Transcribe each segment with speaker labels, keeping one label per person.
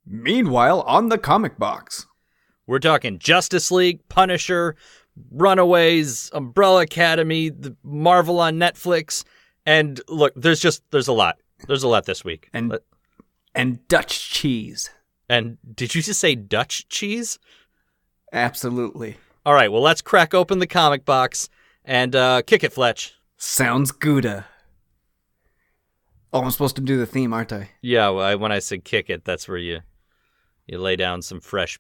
Speaker 1: Meanwhile, on the comic box.
Speaker 2: We're talking Justice League, Punisher, Runaways, Umbrella Academy, the Marvel on Netflix, and look, there's a lot. There's a lot this week.
Speaker 1: And Dutch cheese.
Speaker 2: And did you just say Dutch cheese?
Speaker 1: Absolutely.
Speaker 2: All right, well, let's crack open the comic box and kick it, Fletch.
Speaker 1: Sounds gooda. Oh, I'm supposed to do the theme, aren't I?
Speaker 2: Yeah, well, when I said kick it, that's where you lay down some fresh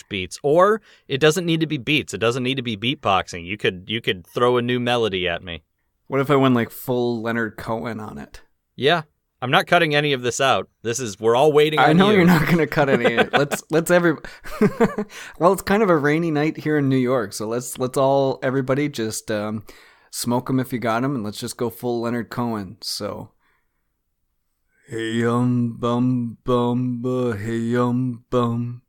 Speaker 2: beats. Or it doesn't need to be beats. It doesn't need to be beatboxing. You could throw a new melody at me.
Speaker 1: What if I went like full Leonard Cohen on it?
Speaker 2: Yeah. I'm not cutting any of this out. We're all waiting on you.
Speaker 1: I know you're not going to cut any of it. Let's well, it's kind of a rainy night here in New York, so let's everybody just smoke them if you got them, and let's just go full Leonard Cohen. So, hey bum bum hey bum,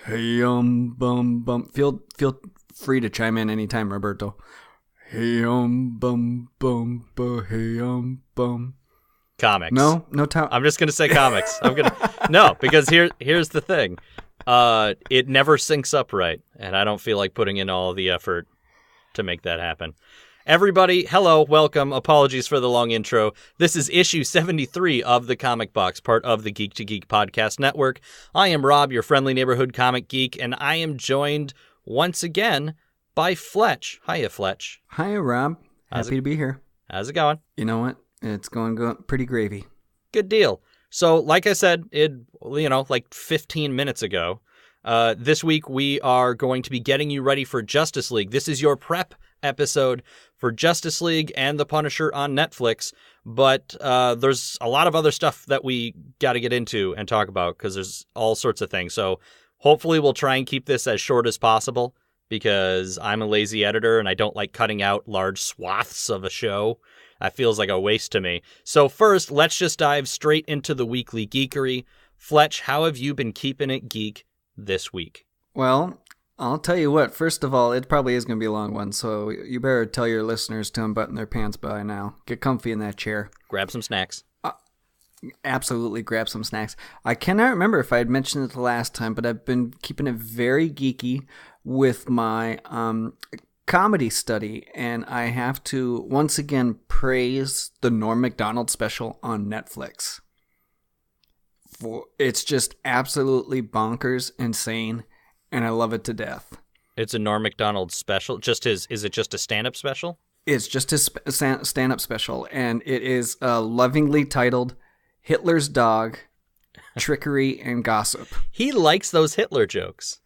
Speaker 1: hey bum. Feel free to chime in anytime, Roberto. Hey bum bum hey bum.
Speaker 2: Comics.
Speaker 1: No time.
Speaker 2: I'm just gonna say comics. No, because here's the thing. It never syncs up right, and I don't feel like putting in all the effort to make that happen. Everybody, hello, welcome. Apologies for the long intro. This is issue 73 of the Comic Box, part of the Geek to Geek podcast network. I am Rob, your friendly neighborhood comic geek, and I am joined once again by Fletch. Hiya, Fletch.
Speaker 1: Hiya, Rob. Happy to be here.
Speaker 2: How's it going?
Speaker 1: You know what? It's going pretty gravy.
Speaker 2: Good deal. So, like I said, like 15 minutes ago, this week we are going to be getting you ready for Justice League. This is your prep episode for Justice League and The Punisher on Netflix, but there's a lot of other stuff that we got to get into and talk about because there's all sorts of things. So, hopefully we'll try and keep this as short as possible because I'm a lazy editor and I don't like cutting out large swaths of a show. That feels like a waste to me. So first, let's just dive straight into the weekly geekery. Fletch, how have you been keeping it geek this week?
Speaker 1: Well, I'll tell you what. First of all, it probably is going to be a long one, so you better tell your listeners to unbutton their pants by now. Get comfy in that chair.
Speaker 2: Grab some snacks.
Speaker 1: Absolutely grab some snacks. I cannot remember if I had mentioned it the last time, but I've been keeping it very geeky with my comedy study, and I have to once again praise the Norm Macdonald special on Netflix. It's just absolutely bonkers, insane, and I love it to death.
Speaker 2: It's a Norm Macdonald special. Is it just a stand-up special?
Speaker 1: It's just his stand-up special, and it is lovingly titled Hitler's Dog, Trickery and Gossip.
Speaker 2: He likes those Hitler jokes.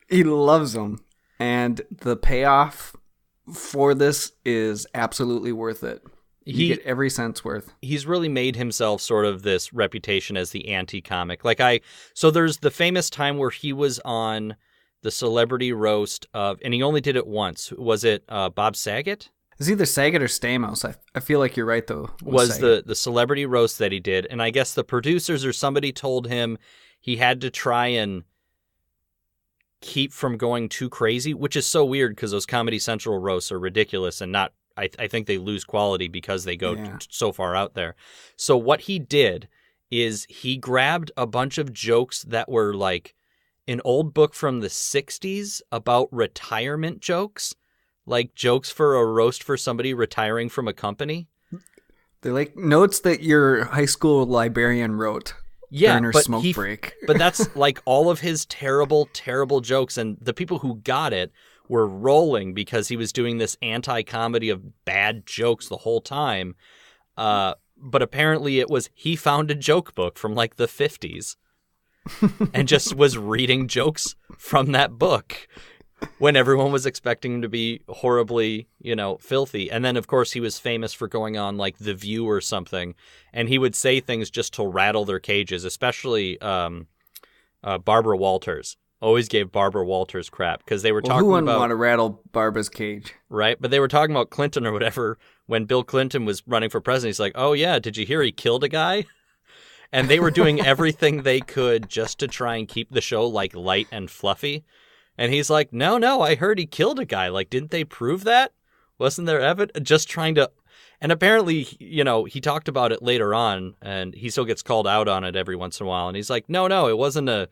Speaker 1: He loves them. And the payoff for this is absolutely worth it. You get every cent's worth.
Speaker 2: He's really made himself sort of this reputation as the anti-comic. So there's the famous time where he was on the celebrity roast of, and he only did it once. Was it Bob Saget?
Speaker 1: It's either Saget or Stamos. I feel like you're right, though.
Speaker 2: Was the celebrity roast that he did. And I guess the producers or somebody told him he had to try and keep from going too crazy, which is so weird because those Comedy Central roasts are ridiculous and not, I think they lose quality because they go so far out there. So what he did is he grabbed a bunch of jokes that were like an old book from the 60s about retirement jokes, like jokes for a roast for somebody retiring from a company.
Speaker 1: They're like notes that your high school librarian wrote.
Speaker 2: Yeah,
Speaker 1: but smoke break.
Speaker 2: But that's like all of his terrible, terrible jokes. And the people who got it were rolling because he was doing this anti-comedy of bad jokes the whole time. But apparently he found a joke book from like the 50s and just was reading jokes from that book when everyone was expecting him to be horribly, filthy. And then, of course, he was famous for going on, like, The View or something, and he would say things just to rattle their cages, especially Barbara Walters. Always gave Barbara Walters crap, because they were talking about...
Speaker 1: Who wouldn't want to rattle Barbara's cage?
Speaker 2: Right, but they were talking about Clinton or whatever. When Bill Clinton was running for president, he's like, oh, yeah, did you hear he killed a guy? And they were doing everything they could just to try and keep the show, like, light and fluffy. And he's like, no, I heard he killed a guy. Like, didn't they prove that? Wasn't there evidence? Just trying to And apparently, he talked about it later on, and he still gets called out on it every once in a while. And he's like, no, it wasn't I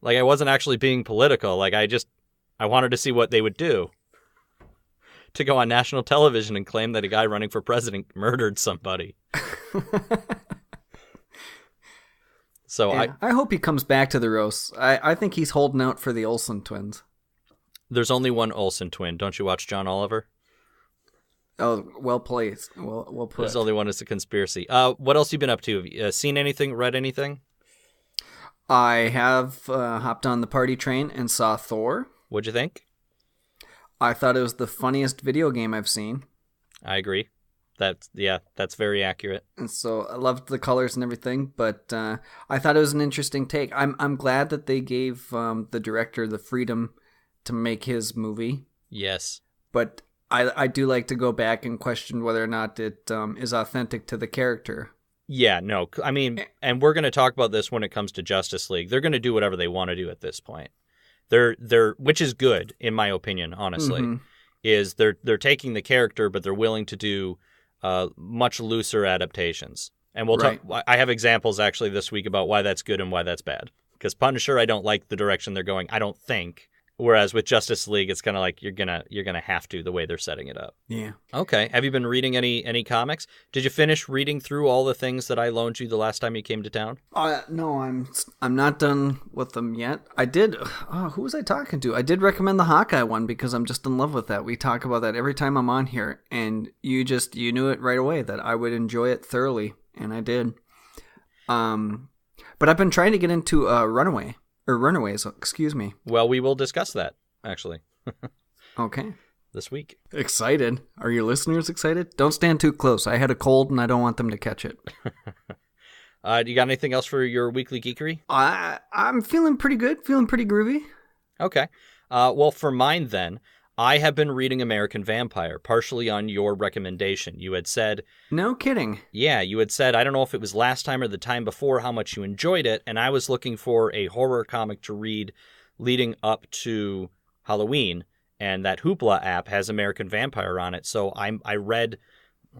Speaker 2: wasn't actually being political. Like, I wanted to see what they would do. To go on national television and claim that a guy running for president murdered somebody. So
Speaker 1: yeah, I hope he comes back to the roast. I think he's holding out for the Olsen twins.
Speaker 2: There's only one Olsen twin. Don't you watch John Oliver?
Speaker 1: Oh, well played. Well put.
Speaker 2: There's only one is a conspiracy. What else you been up to? Have you seen anything, read anything?
Speaker 1: I have hopped on the party train and saw Thor.
Speaker 2: What'd you think?
Speaker 1: I thought it was the funniest video game I've seen.
Speaker 2: I agree. That's very accurate.
Speaker 1: And so I loved the colors and everything, but I thought it was an interesting take. I'm glad that they gave the director the freedom to make his movie.
Speaker 2: Yes.
Speaker 1: But I do like to go back and question whether or not it is authentic to the character.
Speaker 2: Yeah, no. I mean, and we're going to talk about this when it comes to Justice League. They're going to do whatever they want to do at this point. They're which is good in my opinion, honestly. Mm-hmm. Is they're taking the character, but they're willing to do much looser adaptations. And we'll talk. I have examples actually this week about why that's good and why that's bad. Because Punisher, I don't like the direction they're going. I don't think. Whereas with Justice League, it's kind of like you're gonna have to the way they're setting it up.
Speaker 1: Yeah.
Speaker 2: Okay. Have you been reading any comics? Did you finish reading through all the things that I loaned you the last time you came to town?
Speaker 1: No, I'm not done with them yet. I did. Who was I talking to? I did recommend the Hawkeye one because I'm just in love with that. We talk about that every time I'm on here, and you knew it right away that I would enjoy it thoroughly, and I did. But I've been trying to get into Runaways, excuse me.
Speaker 2: Well, we will discuss that, actually.
Speaker 1: Okay.
Speaker 2: This week.
Speaker 1: Excited? Are your listeners excited? Don't stand too close. I had a cold and I don't want them to catch it.
Speaker 2: Do you got anything else for your weekly geekery?
Speaker 1: I'm feeling pretty good, feeling pretty groovy.
Speaker 2: Okay. Well, for mine then, I have been reading American Vampire, partially on your recommendation. You had said...
Speaker 1: No kidding.
Speaker 2: Yeah, you had said, I don't know if it was last time or the time before, how much you enjoyed it, and I was looking for a horror comic to read leading up to Halloween, and that Hoopla app has American Vampire on it, so I read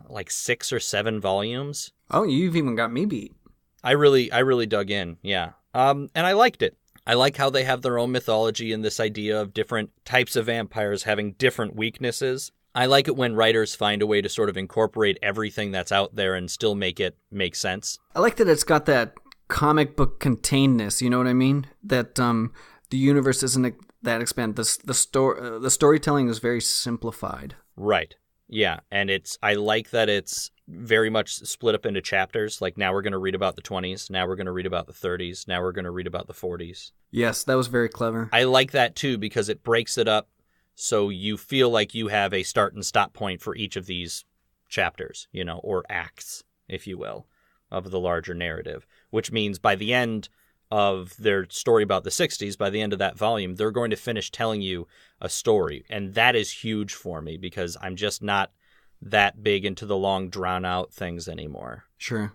Speaker 2: like 6 or 7 volumes.
Speaker 1: Oh, you've even got me beat.
Speaker 2: I really dug in, yeah. And I liked it. I like how they have their own mythology and this idea of different types of vampires having different weaknesses. I like it when writers find a way to sort of incorporate everything that's out there and still make it make sense.
Speaker 1: I like that it's got that comic book containedness, you know what I mean? That the universe isn't that expanded. The storytelling is very simplified.
Speaker 2: Right. Yeah, and I like that it's very much split up into chapters. Like now we're going to read about the 20s, now we're going to read about the 30s, now we're going to read about the 40s.
Speaker 1: Yes, that was very clever.
Speaker 2: I like that too because it breaks it up so you feel like you have a start and stop point for each of these chapters, or acts, if you will, of the larger narrative, which means by the end of their story about the 60s, by the end of that volume, they're going to finish telling you a story. And that is huge for me because I'm just not that big into the long, drawn-out things anymore.
Speaker 1: Sure.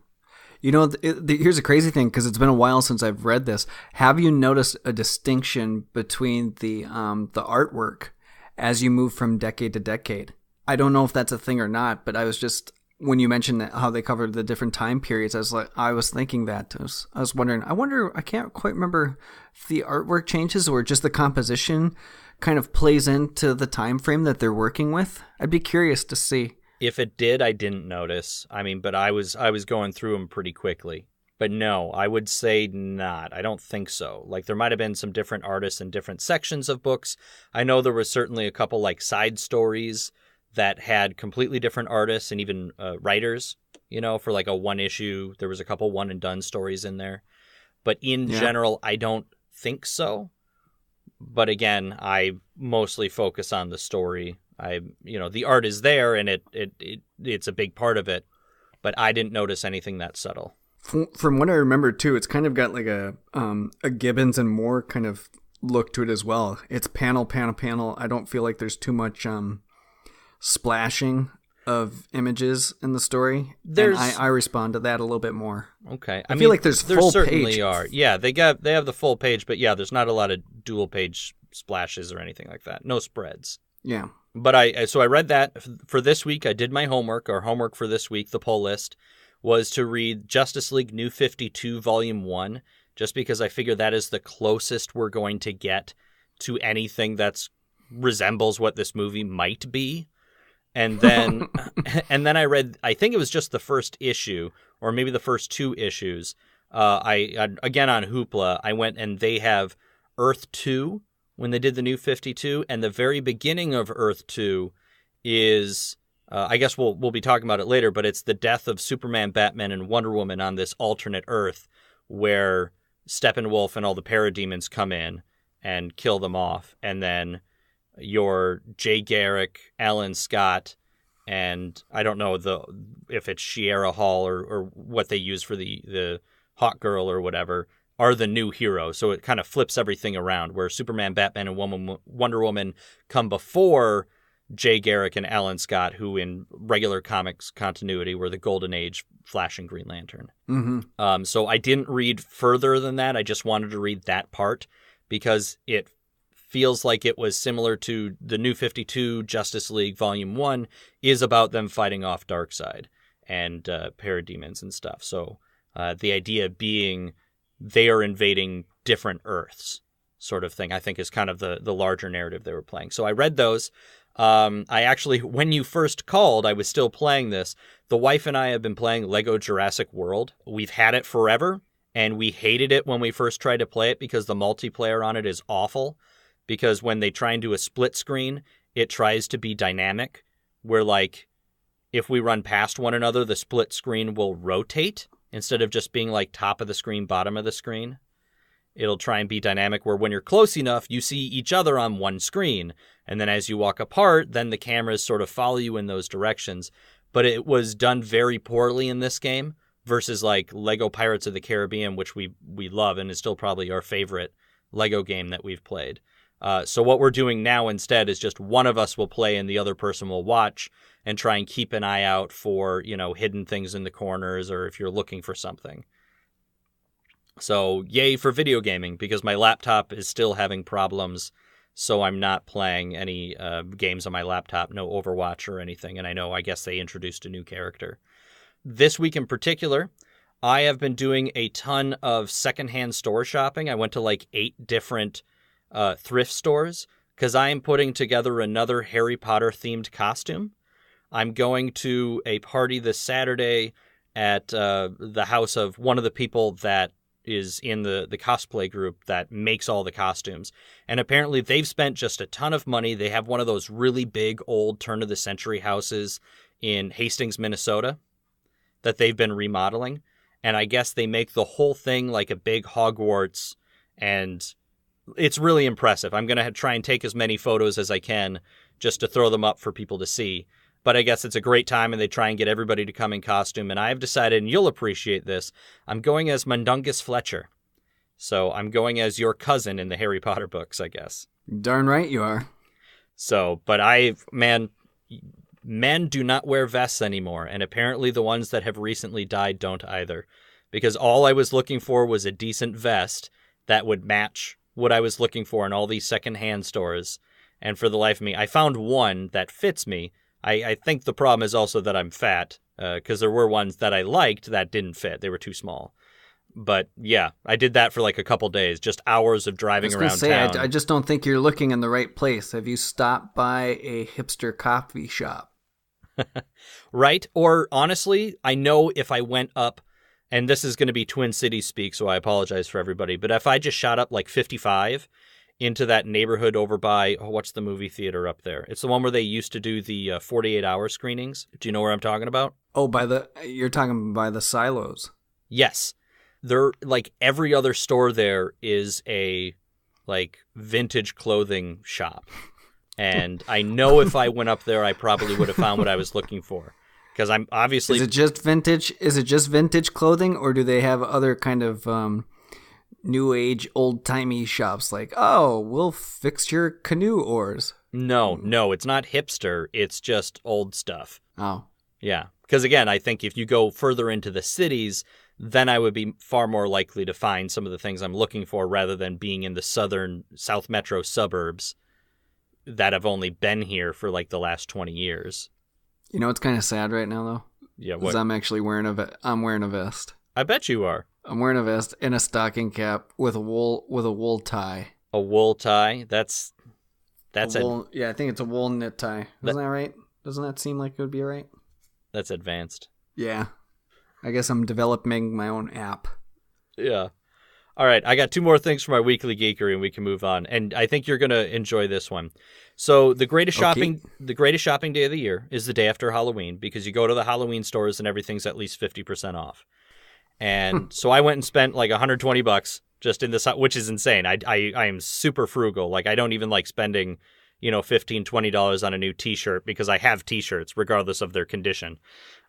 Speaker 1: Here's a crazy thing, because it's been a while since I've read this. Have you noticed a distinction between the artwork as you move from decade to decade? I don't know if that's a thing or not, but I was just... When you mentioned how they covered the different time periods, I was thinking that. I was wondering, I can't quite remember if the artwork changes or just the composition kind of plays into the time frame that they're working with. I'd be curious to see.
Speaker 2: If it did, I didn't notice. But I was going through them pretty quickly. But no, I would say not. I don't think so. Like there might have been some different artists in different sections of books. I know there was certainly a couple like side stories that had completely different artists and even writers, for like a one issue. There was a couple one and done stories in there. But in general, I don't think so. But again, I mostly focus on the story. The art is there and it's a big part of it, but I didn't notice anything that subtle.
Speaker 1: From what I remember too, it's kind of got like a Gibbons and Moore kind of look to it as well. It's panel. I don't feel like there's too much splashing of images in the story. I respond to that a little bit more.
Speaker 2: Okay.
Speaker 1: I feel like there's full page.
Speaker 2: There certainly are. Yeah, they have the full page, but yeah, there's not a lot of dual page splashes or anything like that. No spreads.
Speaker 1: Yeah.
Speaker 2: But I read that for this week. I did my homework. Our homework for this week, the poll list, was to read Justice League New 52 Volume 1, just because I figure that is the closest we're going to get to anything that resembles what this movie might be. And then and then I read, I think it was just the first issue, or maybe the first 2 issues. I again on Hoopla, I went and they have Earth 2 when they did the New 52, and the very beginning of Earth 2 is, I guess we'll be talking about it later, but it's the death of Superman, Batman, and Wonder Woman on this alternate Earth where Steppenwolf and all the parademons come in and kill them off, and then your Jay Garrick, Alan Scott, and I don't know if it's Shiera Hall or what they use for the Hawk Girl or whatever, are the new heroes. So it kind of flips everything around, where Superman, Batman, and Wonder Woman come before Jay Garrick and Alan Scott, who in regular comics continuity were the Golden Age Flash and Green Lantern.
Speaker 1: Mm-hmm.
Speaker 2: So I didn't read further than that. I just wanted to read that part because it feels like it was similar to the New 52 Justice League Volume 1 is about them fighting off Darkseid and parademons and stuff. So the idea being they are invading different Earths sort of thing, I think is kind of the larger narrative they were playing. So I read those. I actually, when you first called, I was still playing this. The wife and I have been playing Lego Jurassic World. We've had it forever, and we hated it when we first tried to play it because the multiplayer on it is awful. Because when they try and do a split screen, it tries to be dynamic, where like if we run past one another, the split screen will rotate instead of just being like top of the screen, bottom of the screen. It'll try and be dynamic where when you're close enough, you see each other on one screen. And then as you walk apart, then the cameras sort of follow you in those directions. But it was done very poorly in this game versus like Lego Pirates of the Caribbean, which we love and is still probably our favorite Lego game that we've played. So what we're doing now instead is just one of us will play and the other person will watch and try and keep an eye out for, hidden things in the corners or if you're looking for something. So yay for video gaming, because my laptop is still having problems, so I'm not playing any games on my laptop, no Overwatch or anything, and I guess they introduced a new character. This week in particular, I have been doing a ton of secondhand store shopping. I went to like 8 different thrift stores because I am putting together another Harry Potter themed costume. I'm going to a party this Saturday at the house of one of the people that is in the cosplay group that makes all the costumes. And apparently they've spent just a ton of money. They have one of those really big old turn-of-the-century houses in Hastings, Minnesota that they've been remodeling. And I guess they make the whole thing like a big Hogwarts, and it's really impressive. I'm going to try and take as many photos as I can just to throw them up for people to see. But I guess it's a great time, and they try and get everybody to come in costume. And I've decided, and you'll appreciate this, I'm going as Mundungus Fletcher. So I'm going as your cousin in the Harry Potter books, I guess.
Speaker 1: Darn right you are.
Speaker 2: So, but men do not wear vests anymore. And apparently the ones that have recently died don't either. Because all I was looking for was a decent vest that would match what I was looking for in all these secondhand stores. And for the life of me, I found one that fits me. I think the problem is also that I'm fat, because there were ones that I liked that didn't fit. They were too small. But yeah, I did that for like a couple days, just hours of driving around town.
Speaker 1: I just don't think you're looking in the right place. Have you stopped by a hipster coffee shop?
Speaker 2: Right? Or honestly, I know if I went up, and this is going to be Twin Cities speak, so I apologize for everybody, but if I just shot up like 55 into that neighborhood over by, what's the movie theater up there? It's the one where they used to do the 48-hour screenings. Do you know where I'm talking about?
Speaker 1: Oh, you're talking by the silos.
Speaker 2: Yes. They're like every other store there is a like vintage clothing shop. And I know if I went up there, I probably would have found what I was looking for. Because I'm obviously...
Speaker 1: Is it just vintage clothing, or do they have other kind of new age, old timey shops like, oh, we'll fix your canoe oars?
Speaker 2: No, it's not hipster. It's just old stuff.
Speaker 1: Oh.
Speaker 2: Yeah. Because again, I think if you go further into the cities, then I would be far more likely to find some of the things I'm looking for rather than being in the South Metro suburbs that have only been here for like the last 20 years.
Speaker 1: You know what's kind of sad right now, though?
Speaker 2: Yeah,
Speaker 1: what? I'm actually wearing I'm wearing a vest.
Speaker 2: I bet you are.
Speaker 1: I'm wearing a vest and a stocking cap with a wool tie.
Speaker 2: A wool tie? That's
Speaker 1: yeah, I think it's a wool knit tie. Isn't that right? Doesn't that seem like it would be right?
Speaker 2: That's advanced.
Speaker 1: Yeah. I guess I'm developing my own app.
Speaker 2: Yeah. All right, I got 2 more things for my weekly geekery, and we can move on. And I think you're going to enjoy this one. So the greatest shopping day of the year is the day after Halloween, because you go to the Halloween stores and everything's at least 50% off. And so I went and spent like $120 just in this, which is insane. I am super frugal. Like, I don't even like spending, $15, $20 on a new T-shirt, because I have T-shirts regardless of their condition.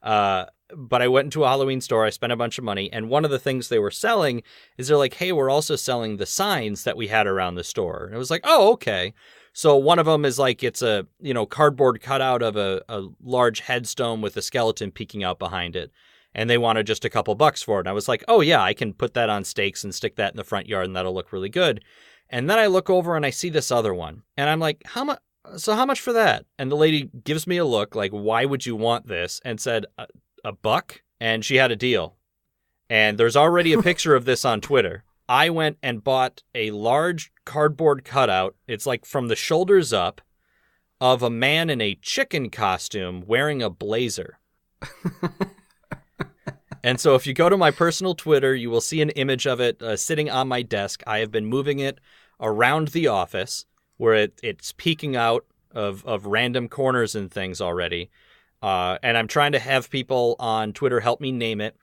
Speaker 2: But I went into a Halloween store, I spent a bunch of money, and one of the things they were selling is they're like, hey, we're also selling the signs that we had around the store. And it was like, oh, okay. So one of them is like, it's a, cardboard cutout of a large headstone with a skeleton peeking out behind it. And they wanted just a couple bucks for it. And I was like, oh yeah, I can put that on stakes and stick that in the front yard and that'll look really good. And then I look over and I see this other one. And I'm like, how much for that? And the lady gives me a look like, why would you want this? And said, a buck? And she had a deal. And there's already a picture of this on Twitter. I went and bought a large cardboard cutout. It's like from the shoulders up of a man in a chicken costume wearing a blazer. And so if you go to my personal Twitter, you will see an image of it sitting on my desk. I have been moving it around the office where it's peeking out of random corners and things already. And I'm trying to have people on Twitter help me name it.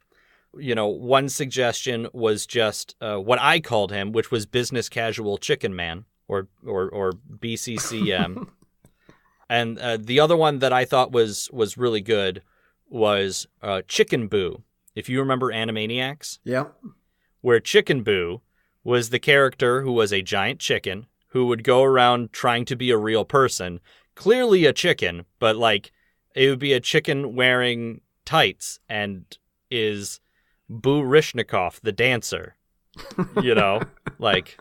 Speaker 2: One suggestion was just what I called him, which was Business Casual Chicken Man, or BCCM. And the other one that I thought was really good was Chicken Boo. If you remember Animaniacs.
Speaker 1: Yeah.
Speaker 2: Where Chicken Boo was the character who was a giant chicken who would go around trying to be a real person. Clearly a chicken, but like it would be a chicken wearing tights and is Boo Rishnikov, the dancer. Like,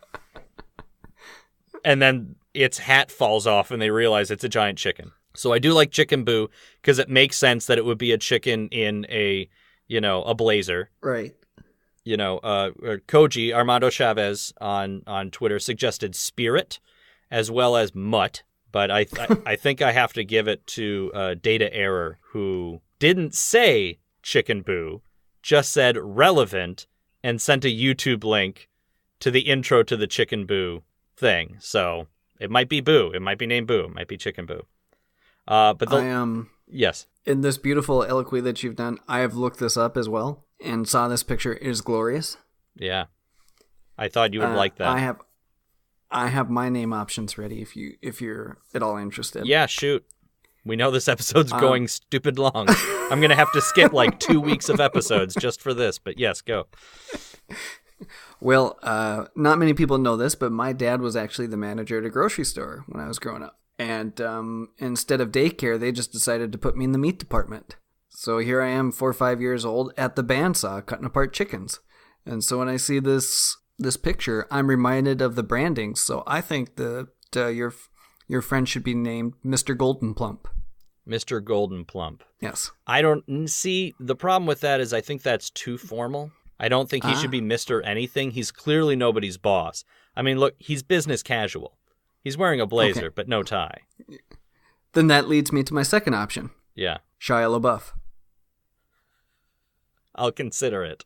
Speaker 2: and then its hat falls off and they realize it's a giant chicken. So I do like Chicken Boo because it makes sense that it would be a chicken in a blazer. Right. Koji, Armando Chavez on Twitter suggested Spirit as well as Mutt, but I think I have to give it to Data Error, who didn't say Chicken Boo, just said relevant and sent a YouTube link to the intro to the Chicken Boo thing. So it might be Boo. It might be named Boo. It might be Chicken Boo. Yes. In
Speaker 1: this beautiful eloquy that you've done, I have looked this up as well and saw this picture. It is glorious.
Speaker 2: Yeah. I thought you would like that.
Speaker 1: I have my name options ready if you're at all interested.
Speaker 2: Yeah, shoot. We know this episode's going stupid long. I'm going to have to skip like 2 weeks of episodes just for this, but yes, go.
Speaker 1: Well, not many people know this, but my dad was actually the manager at a grocery store when I was growing up. And instead of daycare, they just decided to put me in the meat department. So here I am, 4 or 5 years old, at the bandsaw cutting apart chickens. And so when I see this picture, I'm reminded of the branding. So I think that your friend should be named Mr. Golden Plump.
Speaker 2: Mr. Golden Plump.
Speaker 1: Yes.
Speaker 2: I don't see the problem with that is I think that's too formal. I don't think he should be Mr. anything. He's clearly nobody's boss. I mean, look, he's business casual. He's wearing a blazer, but no tie.
Speaker 1: Then that leads me to my second option.
Speaker 2: Yeah.
Speaker 1: Shia LaBeouf.
Speaker 2: I'll consider it.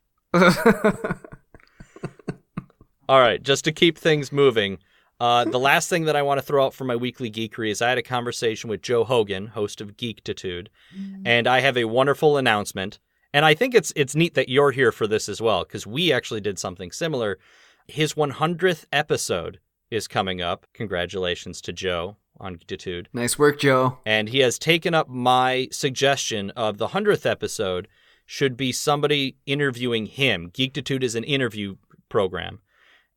Speaker 2: All right, just to keep things moving, the last thing that I want to throw out for my weekly geekery is I had a conversation with Joe Hogan, host of Geektitude, and I have a wonderful announcement. And I think it's neat that you're here for this as well, because we actually did something similar. His 100th episode is coming up. Congratulations to Joe on Geektitude.
Speaker 1: Nice work, Joe.
Speaker 2: And he has taken up my suggestion of the 100th episode should be somebody interviewing him. Geektitude is an interview program.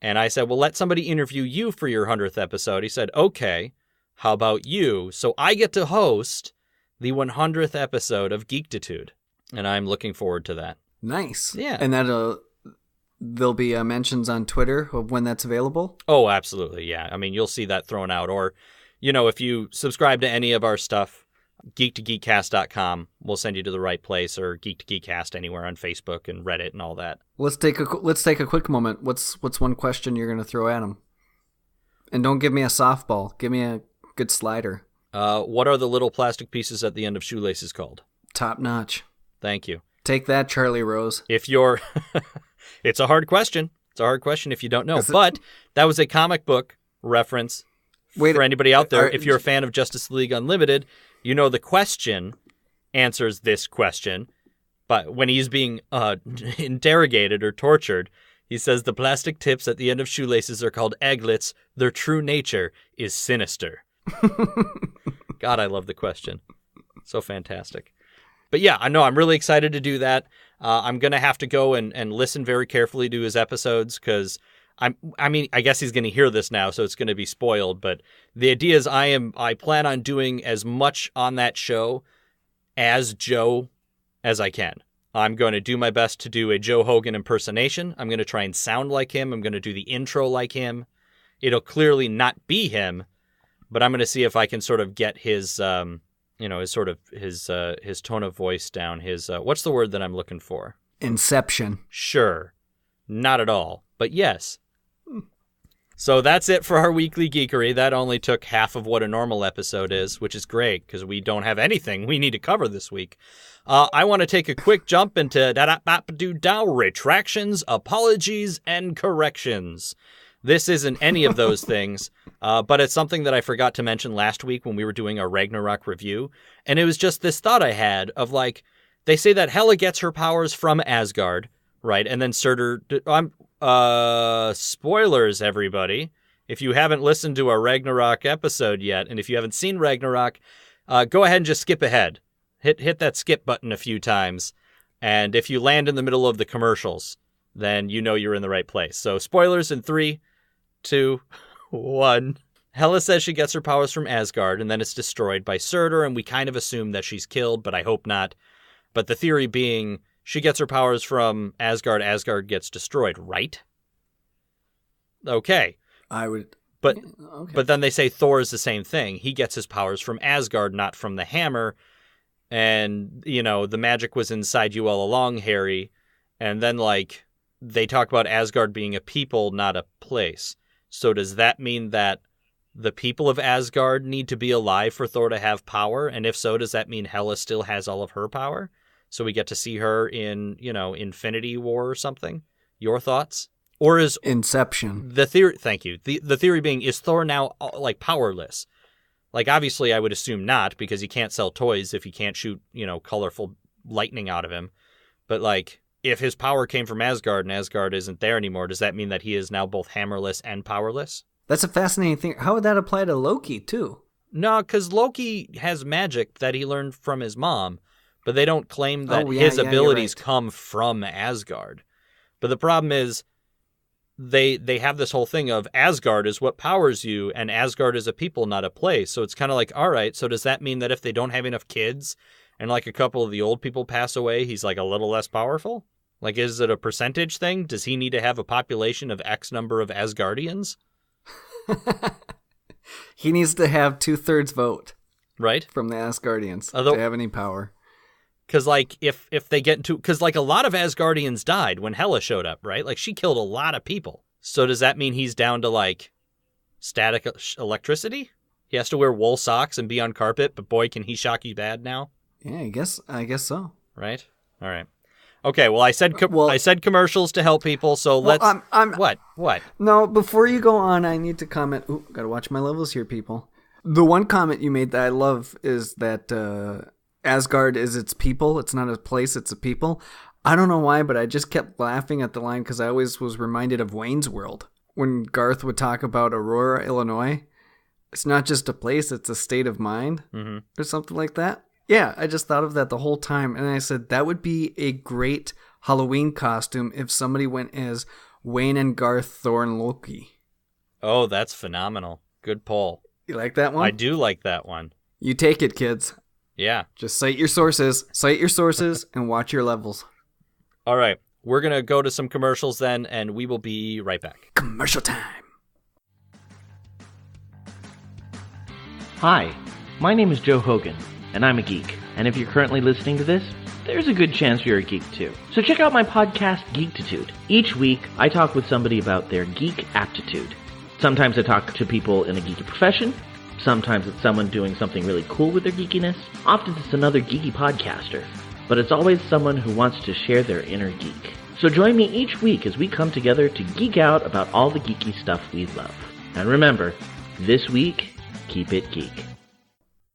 Speaker 2: And I said, well, let somebody interview you for your 100th episode. He said, okay, how about you? So I get to host the 100th episode of Geektitude. And I'm looking forward to that.
Speaker 1: Nice.
Speaker 2: Yeah.
Speaker 1: And there'll be mentions on Twitter of when that's available?
Speaker 2: Oh, absolutely, yeah. I mean, you'll see that thrown out. Or if you subscribe to any of our stuff, GeektoGeekCast.com will send you to the right place, or GeektoGeekCast anywhere on Facebook and Reddit and all that.
Speaker 1: Let's take a quick moment. What's one question you're going to throw at him? And don't give me a softball. Give me a good slider.
Speaker 2: What are the little plastic pieces at the end of shoelaces called?
Speaker 1: Top notch.
Speaker 2: Thank you.
Speaker 1: Take that, Charlie Rose.
Speaker 2: If you're... It's a hard question. It's a hard question if you don't know. But that was a comic book reference for anybody out there. If you're a fan of Justice League Unlimited, you know the question answers this question. But when he's being interrogated or tortured, he says the plastic tips at the end of shoelaces are called egglets. Their true nature is sinister. God, I love the question. So fantastic. But yeah, I know I'm really excited to do that. I'm going to have to go and listen very carefully to his episodes because I guess he's going to hear this now, so it's going to be spoiled. But the idea is I plan on doing as much on that show as Joe as I can. I'm going to do my best to do a Joe Hogan impersonation. I'm going to try and sound like him. I'm going to do the intro like him. It'll clearly not be him, but I'm going to see if I can sort of get his, his tone of voice down. His, what's the word that I'm looking for?
Speaker 1: Inception.
Speaker 2: Sure. Not at all, but yes. So that's it for our weekly geekery. That only took half of what a normal episode is, which is great because we don't have anything we need to cover this week. I want to take a quick jump into retractions, apologies, and corrections. This isn't any of those things, but it's something that I forgot to mention last week when we were doing our Ragnarok review. And it was just this thought I had of like, they say that Hela gets her powers from Asgard, right? And then Surtur... spoilers, everybody. If you haven't listened to our Ragnarok episode yet, and if you haven't seen Ragnarok, go ahead and just skip ahead. Hit that skip button a few times. And if you land in the middle of the commercials, then you know you're in the right place. So spoilers in 3, 2, 1. Hela says she gets her powers from Asgard, and then it's destroyed by Surtur, and we kind of assume that she's killed, but I hope not. But the theory being, she gets her powers from Asgard, Asgard gets destroyed, right? Okay. But then they say Thor is the same thing. He gets his powers from Asgard, not from the hammer. And, the magic was inside you all along, Harry. And then, they talk about Asgard being a people, not a place. So does that mean that the people of Asgard need to be alive for Thor to have power? And if so, does that mean Hela still has all of her power? So we get to see her in, Infinity War or something? Your thoughts? Or is...
Speaker 1: Inception.
Speaker 2: The theory... Thank you. The theory being, is Thor now, powerless? Obviously, I would assume not, because he can't sell toys if he can't shoot, colorful lightning out of him. But, if his power came from Asgard and Asgard isn't there anymore, does that mean that he is now both hammerless and powerless?
Speaker 1: That's a fascinating thing. How would that apply to Loki, too?
Speaker 2: No, because Loki has magic that he learned from his mom, but they don't claim that his abilities come from Asgard. But the problem is, they have this whole thing of Asgard is what powers you, and Asgard is a people, not a place. So it's kind of like, all right, so does that mean that if they don't have enough kids, and a couple of the old people pass away, he's a little less powerful? Is it a percentage thing? Does he need to have a population of X number of Asgardians?
Speaker 1: He needs to have 2/3 vote.
Speaker 2: Right?
Speaker 1: From the Asgardians to have any power.
Speaker 2: Because, if they get into... Because, a lot of Asgardians died when Hela showed up, right? She killed a lot of people. So does that mean he's down to, static electricity? He has to wear wool socks and be on carpet, but boy, can he shock you bad now?
Speaker 1: Yeah, I guess so.
Speaker 2: Right? All right. Okay, well, I said commercials to help people, so let's... What?
Speaker 1: No, before you go on, I need to comment. Ooh, gotta watch my levels here, people. The one comment you made that I love is that Asgard is its people. It's not a place, it's a people. I don't know why, but I just kept laughing at the line because I always was reminded of Wayne's World. When Garth would talk about Aurora, Illinois, it's not just a place, it's a state of mind, or something like that. Yeah, I just thought of that the whole time, and I said that would be a great Halloween costume if somebody went as Wayne and Garth, Thor, and Loki.
Speaker 2: Oh, that's phenomenal. Good poll.
Speaker 1: You like that one?
Speaker 2: I do like that one.
Speaker 1: You take it, kids.
Speaker 2: Yeah.
Speaker 1: Just cite your sources, and watch your levels.
Speaker 2: All right, we're going to go to some commercials then, and we will be right back.
Speaker 1: Commercial time.
Speaker 3: Hi, my name is Joe Hogan, and I'm a geek. And if you're currently listening to this, there's a good chance you're a geek too. So check out my podcast, Geektitude. Each week, I talk with somebody about their geek aptitude. Sometimes I talk to people in a geeky profession. Sometimes it's someone doing something really cool with their geekiness. Often it's another geeky podcaster. But it's always someone who wants to share their inner geek. So join me each week as we come together to geek out about all the geeky stuff we love. And remember, this week, keep it geek.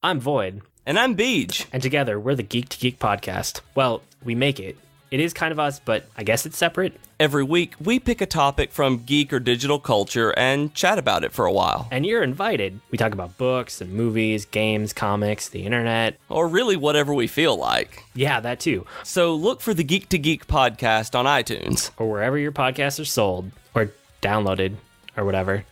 Speaker 4: I'm Void.
Speaker 5: And I'm Beej.
Speaker 4: And together, we're the Geek to Geek podcast. Well, we make it. It is kind of us, but I guess it's separate.
Speaker 5: Every week, we pick a topic from geek or digital culture and chat about it for a while.
Speaker 4: And you're invited. We talk about books and movies, games, comics, the internet.
Speaker 5: Or really whatever we feel like.
Speaker 4: Yeah, that too.
Speaker 5: So look for the Geek to Geek podcast on iTunes.
Speaker 4: Or wherever your podcasts are sold. Or downloaded. Or whatever.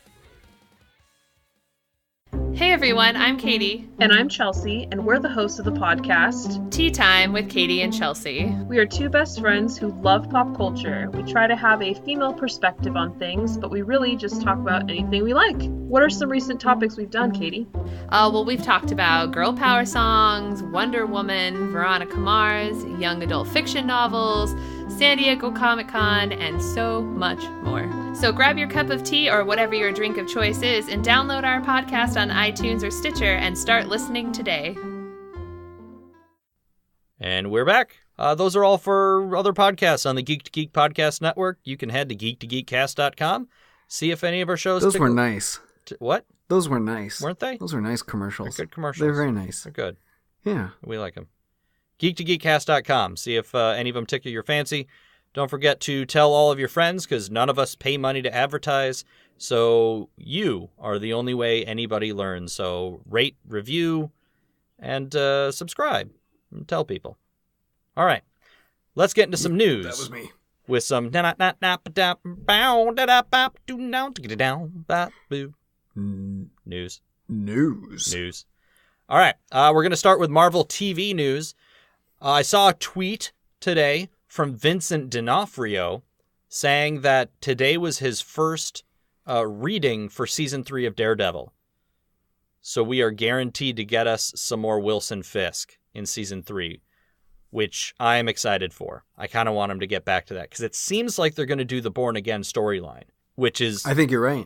Speaker 6: Hey everyone, I'm Katie.
Speaker 7: And I'm Chelsea, and we're the hosts of the podcast
Speaker 6: Tea Time with Katie and Chelsea.
Speaker 7: We are two best friends who love pop culture. We try to have a female perspective on things, but we really just talk about anything we like. What are some recent topics we've done, Katie?
Speaker 6: Well, we've talked about girl power songs, Wonder Woman, Veronica Mars, young adult fiction novels, San Diego Comic-Con, and so much more. So grab your cup of tea or whatever your drink of choice is and download our podcast on iTunes or Stitcher and start listening today.
Speaker 2: And we're back. Those are all for other podcasts on the Geek to Geek Podcast Network. You can head to GeektoGeekCast.com, see if any of our shows...
Speaker 1: Those were nice.
Speaker 2: What?
Speaker 1: Those were nice.
Speaker 2: Weren't they?
Speaker 1: Those were nice commercials.
Speaker 2: They're good commercials.
Speaker 1: They're very nice.
Speaker 2: They're good.
Speaker 1: Yeah.
Speaker 2: We like them. GeektoGeekCast.com. See if any of them tickle your fancy. Don't forget to tell all of your friends, because none of us pay money to advertise. So you are the only way anybody learns. So rate, review, and subscribe. And tell people. All right. Let's get into some news.
Speaker 1: That was me.
Speaker 2: With some news. News. All right. We're going to start with Marvel TV news. I saw a tweet today from Vincent D'Onofrio saying that today was his first reading for Season 3 of Daredevil. So we are guaranteed to get us some more Wilson Fisk in Season 3, which I am excited for. I kind of want him to get back to that, because it seems like they're going to do the Born Again storyline, which is...
Speaker 1: I think you're right.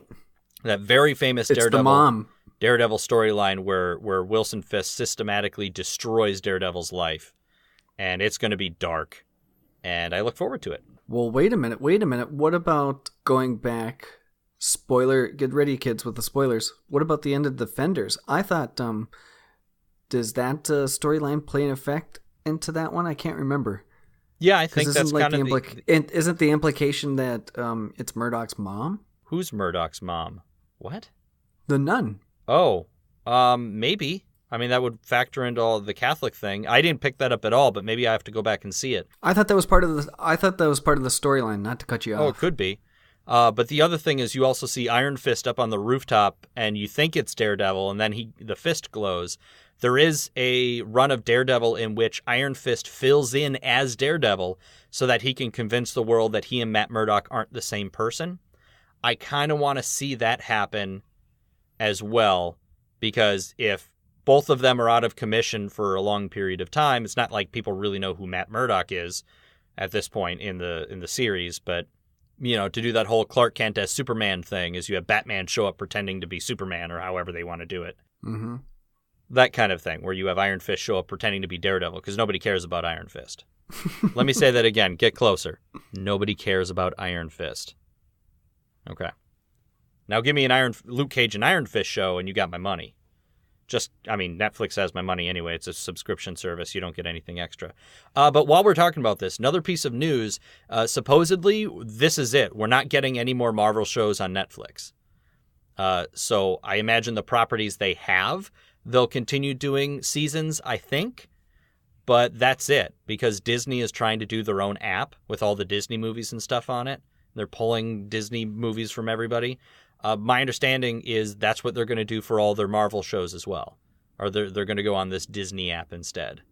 Speaker 2: That very famous
Speaker 1: It's the mom.
Speaker 2: Daredevil storyline where Wilson Fisk systematically destroys Daredevil's life. And it's going to be dark. And I look forward to it.
Speaker 1: Well, wait a minute. What about going back? Spoiler, get ready, kids, with the spoilers. What about the end of Defenders? I thought, does that storyline play an effect into that one? I can't remember.
Speaker 2: Yeah, I think that's
Speaker 1: like
Speaker 2: kind of
Speaker 1: isn't the implication that it's Murdoch's mom?
Speaker 2: Who's Murdoch's mom? What?
Speaker 1: The nun.
Speaker 2: Oh, maybe. I mean, that would factor into all the Catholic thing. I didn't pick that up at all, but maybe I have to go back and see it.
Speaker 1: I thought that was part of the storyline. Not to cut you off.
Speaker 2: Oh, it could be. But the other thing is, you also see Iron Fist up on the rooftop, and you think it's Daredevil, and then the fist glows. There is a run of Daredevil in which Iron Fist fills in as Daredevil so that he can convince the world that he and Matt Murdock aren't the same person. I kind of want to see that happen as well, because if both of them are out of commission for a long period of time, it's not like people really know who Matt Murdock is at this point in the series, but to do that whole Clark Kent as Superman thing is you have Batman show up pretending to be Superman, or however they want to do it.
Speaker 1: Mm-hmm.
Speaker 2: That kind of thing, where you have Iron Fist show up pretending to be Daredevil, because nobody cares about Iron Fist. Let me say that again. Get closer. Nobody cares about Iron Fist. Okay. Now give me an Luke Cage and Iron Fist show, and you got my money. Netflix has my money anyway. It's a subscription service. You don't get anything extra. But while we're talking about this, another piece of news, supposedly this is it. We're not getting any more Marvel shows on Netflix. So I imagine the properties they have, they'll continue doing seasons, I think. But that's it, because Disney is trying to do their own app with all the Disney movies and stuff on it. They're pulling Disney movies from everybody. My understanding is that's what they're going to do for all their Marvel shows as well. Or they're going to go on this Disney app instead.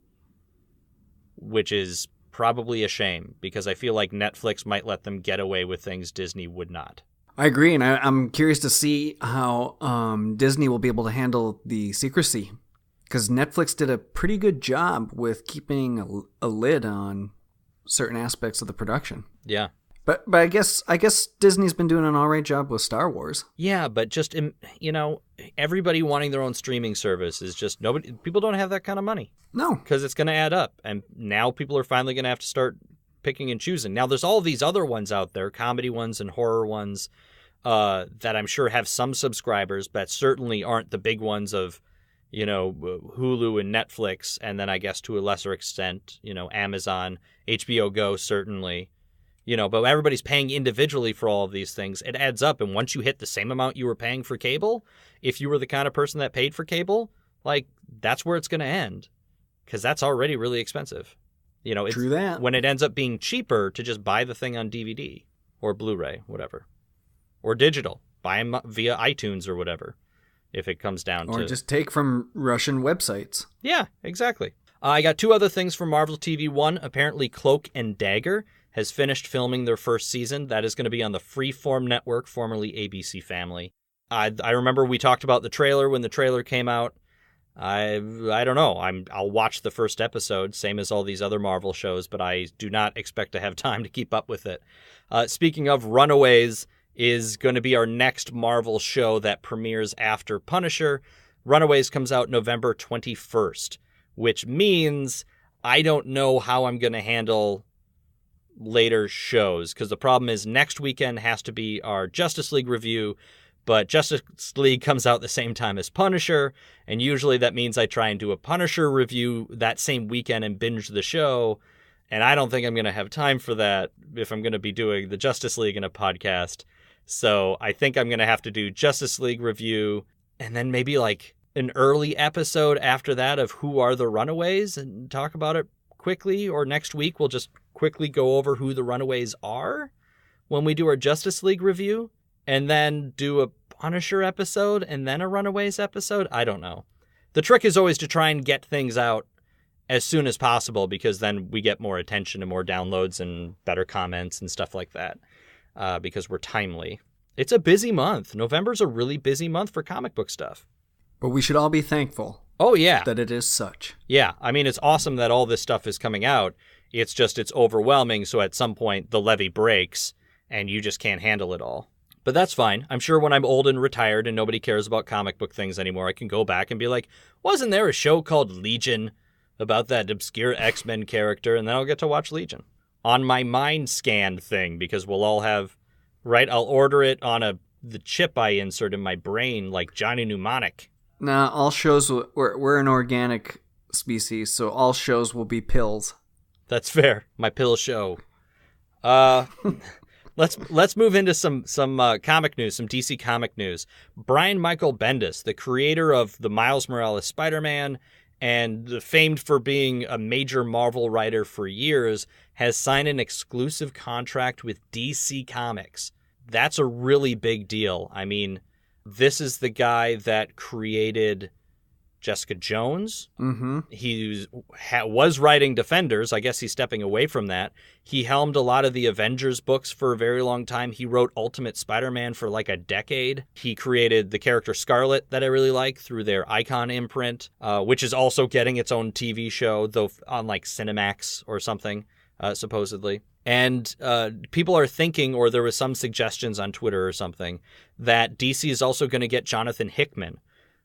Speaker 2: Which is probably a shame, because I feel like Netflix might let them get away with things Disney would not.
Speaker 1: I agree, and I'm curious to see how Disney will be able to handle the secrecy, because Netflix did a pretty good job with keeping a lid on certain aspects of the production.
Speaker 2: Yeah.
Speaker 1: But I guess Disney's been doing an all right job with Star Wars.
Speaker 2: Yeah, but just, everybody wanting their own streaming service is just people don't have that kind of money.
Speaker 1: No.
Speaker 2: Because it's going to add up. And now people are finally going to have to start picking and choosing. Now, there's all these other ones out there, comedy ones and horror ones, that I'm sure have some subscribers, but certainly aren't the big ones of, Hulu and Netflix. And then I guess to a lesser extent, Amazon, HBO Go, certainly. But everybody's paying individually for all of these things. It adds up, and once you hit the same amount you were paying for cable, if you were the kind of person that paid for cable, that's where it's going to end, because that's already really expensive.
Speaker 1: True that.
Speaker 2: When it ends up being cheaper to just buy the thing on DVD or Blu-ray, whatever, or digital, buy them via iTunes or whatever, if it comes down to...
Speaker 1: Or just take from Russian websites.
Speaker 2: Yeah, exactly. I got two other things from Marvel TV. One, apparently Cloak and Dagger has finished filming their first season. That is going to be on the Freeform Network, formerly ABC Family. I remember we talked about the trailer when the trailer came out. I don't know. I'll watch the first episode, same as all these other Marvel shows, but I do not expect to have time to keep up with it. Speaking of, Runaways is going to be our next Marvel show that premieres after Punisher. Runaways comes out November 21st, which means I don't know how I'm going to handle later shows, because the problem is next weekend has to be our Justice League review, but Justice League comes out the same time as Punisher, and usually that means I try and do a Punisher review that same weekend and binge the show, and I don't think I'm going to have time for that if I'm going to be doing the Justice League in a podcast. So I think I'm going to have to do Justice League review, and then maybe an early episode after that of Who Are the Runaways, and talk about it quickly, or next week we'll just quickly go over who the Runaways are when we do our Justice League review, and then do a Punisher episode and then a Runaways episode. I don't know. The trick is always to try and get things out as soon as possible, because then we get more attention and more downloads and better comments and stuff like that, because we're timely. It's a busy month. November's a really busy month for comic book stuff.
Speaker 1: But we should all be thankful.
Speaker 2: Oh, yeah.
Speaker 1: That it is such.
Speaker 2: Yeah. I mean, it's awesome that all this stuff is coming out. It's overwhelming, so at some point the levee breaks and you just can't handle it all. But that's fine. I'm sure when I'm old and retired and nobody cares about comic book things anymore, I can go back and be like, wasn't there a show called Legion about that obscure X-Men character? And then I'll get to watch Legion on my mind scan thing, because we'll all have, right? I'll order it on the chip I insert in my brain, like Johnny Mnemonic.
Speaker 1: Nah, all shows, we're an organic species, so all shows will be pills.
Speaker 2: That's fair. My pill show. Let's move into some comic news, some DC comic news. Brian Michael Bendis, the creator of the Miles Morales Spider-Man and famed for being a major Marvel writer for years, has signed an exclusive contract with DC Comics. That's a really big deal. I mean, this is the guy that created Jessica Jones.
Speaker 1: Mm-hmm.
Speaker 2: He was writing Defenders. I guess he's stepping away from that. He helmed a lot of the Avengers books for a very long time. He wrote Ultimate Spider-Man for a decade. He created the character Scarlet that I really like through their Icon imprint, which is also getting its own TV show, though on Cinemax or something, supposedly. And people are thinking, or there was some suggestions on Twitter or something, that DC is also going to get Jonathan Hickman,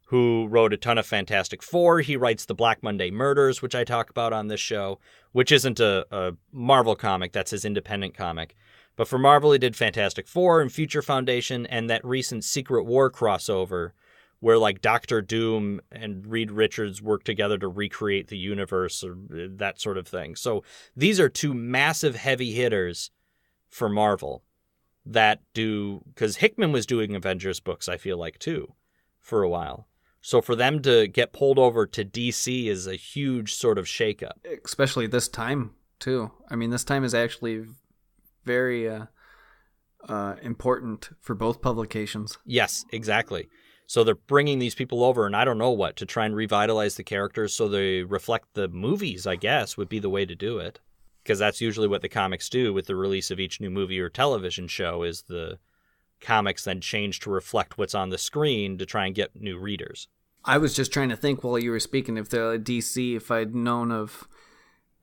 Speaker 2: who wrote a ton of Fantastic Four. He writes the Black Monday Murders, which I talk about on this show, which isn't a Marvel comic. That's his independent comic. But for Marvel, he did Fantastic Four and Future Foundation and that recent Secret War crossover where Doctor Doom and Reed Richards work together to recreate the universe or that sort of thing. So these are two massive heavy hitters for Marvel that do, because Hickman was doing Avengers books, I feel like, too, for a while. So for them to get pulled over to DC is a huge sort of shakeup.
Speaker 1: Especially this time, too. I mean, this time is actually very important for both publications.
Speaker 2: Yes, exactly. So they're bringing these people over, and I don't know what, to try and revitalize the characters so they reflect the movies, I guess, would be the way to do it. Because that's usually what the comics do with the release of each new movie or television show, is the comics then change to reflect what's on the screen to try and get new readers.
Speaker 1: I was just trying to think while you were speaking if the DC, if I'd known of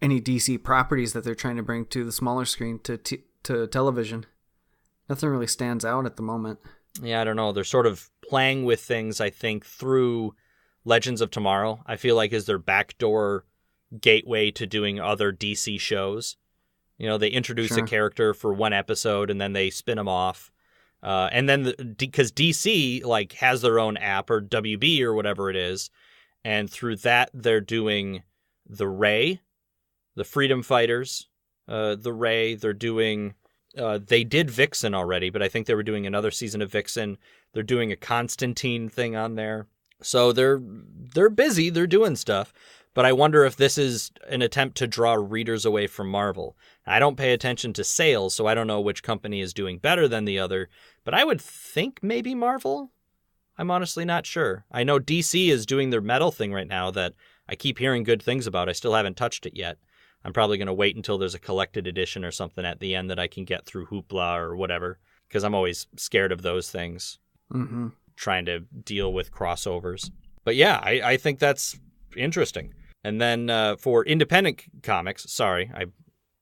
Speaker 1: any DC properties that they're trying to bring to the smaller screen to television. Nothing really stands out at the moment.
Speaker 2: Yeah, I don't know. They're sort of playing with things, I think, through Legends of Tomorrow. I feel like is their backdoor gateway to doing other DC shows. You know, they introduce a character for one episode and then they spin them off. And then because DC like has their own app or WB or whatever it is, and through that they're doing the Ray, the Freedom Fighters, the Ray. They're doing. They did Vixen already, but I think they were doing another season of Vixen. They're doing a Constantine thing on there, so they're busy. They're doing stuff. But I wonder if this is an attempt to draw readers away from Marvel. I don't pay attention to sales, so I don't know which company is doing better than the other. But I would think maybe Marvel. I'm honestly not sure. I know DC is doing their metal thing right now that I keep hearing good things about. I still haven't touched it yet. I'm probably going to wait until there's a collected edition or something at the end that I can get through Hoopla or whatever, because I'm always scared of those things, trying to deal with crossovers. But yeah, I think that's interesting. And then for independent comics, sorry, I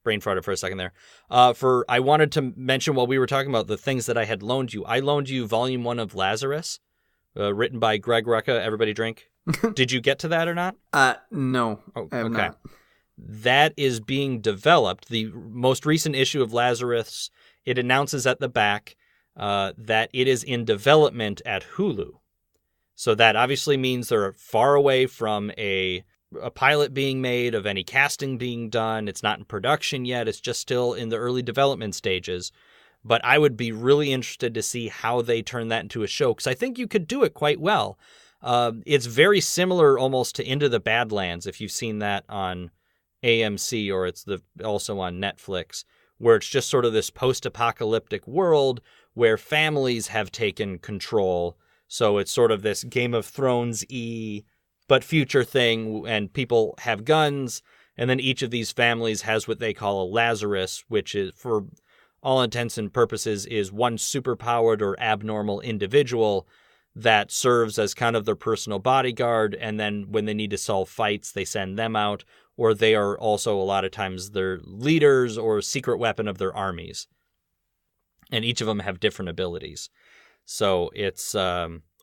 Speaker 2: brain farted for a second there. I wanted to mention while we were talking about the things that I had loaned you. I loaned you Volume 1 of Lazarus, written by Greg Rucka. Everybody drink. Did you get to that or not?
Speaker 1: No.
Speaker 2: Oh,
Speaker 1: I have
Speaker 2: okay.
Speaker 1: not.
Speaker 2: That is being developed. The most recent issue of Lazarus, it announces at the back that it is in development at Hulu. So that obviously means they're far away from a pilot being made, of any casting being done. It's not in production yet. It's just still in the early development stages. But I would be really interested to see how they turn that into a show, because I think you could do it quite well. It's very similar almost to Into the Badlands, if you've seen that on AMC, or it's also on Netflix, where it's just sort of this post-apocalyptic world where families have taken control. So it's sort of this Game of Thrones-y but future thing, and people have guns, and then each of these families has what they call a Lazarus, which is, for all intents and purposes, is one superpowered or abnormal individual that serves as kind of their personal bodyguard, and then when they need to solve fights, they send them out, or they are also a lot of times their leaders or secret weapon of their armies. And each of them have different abilities. So it's...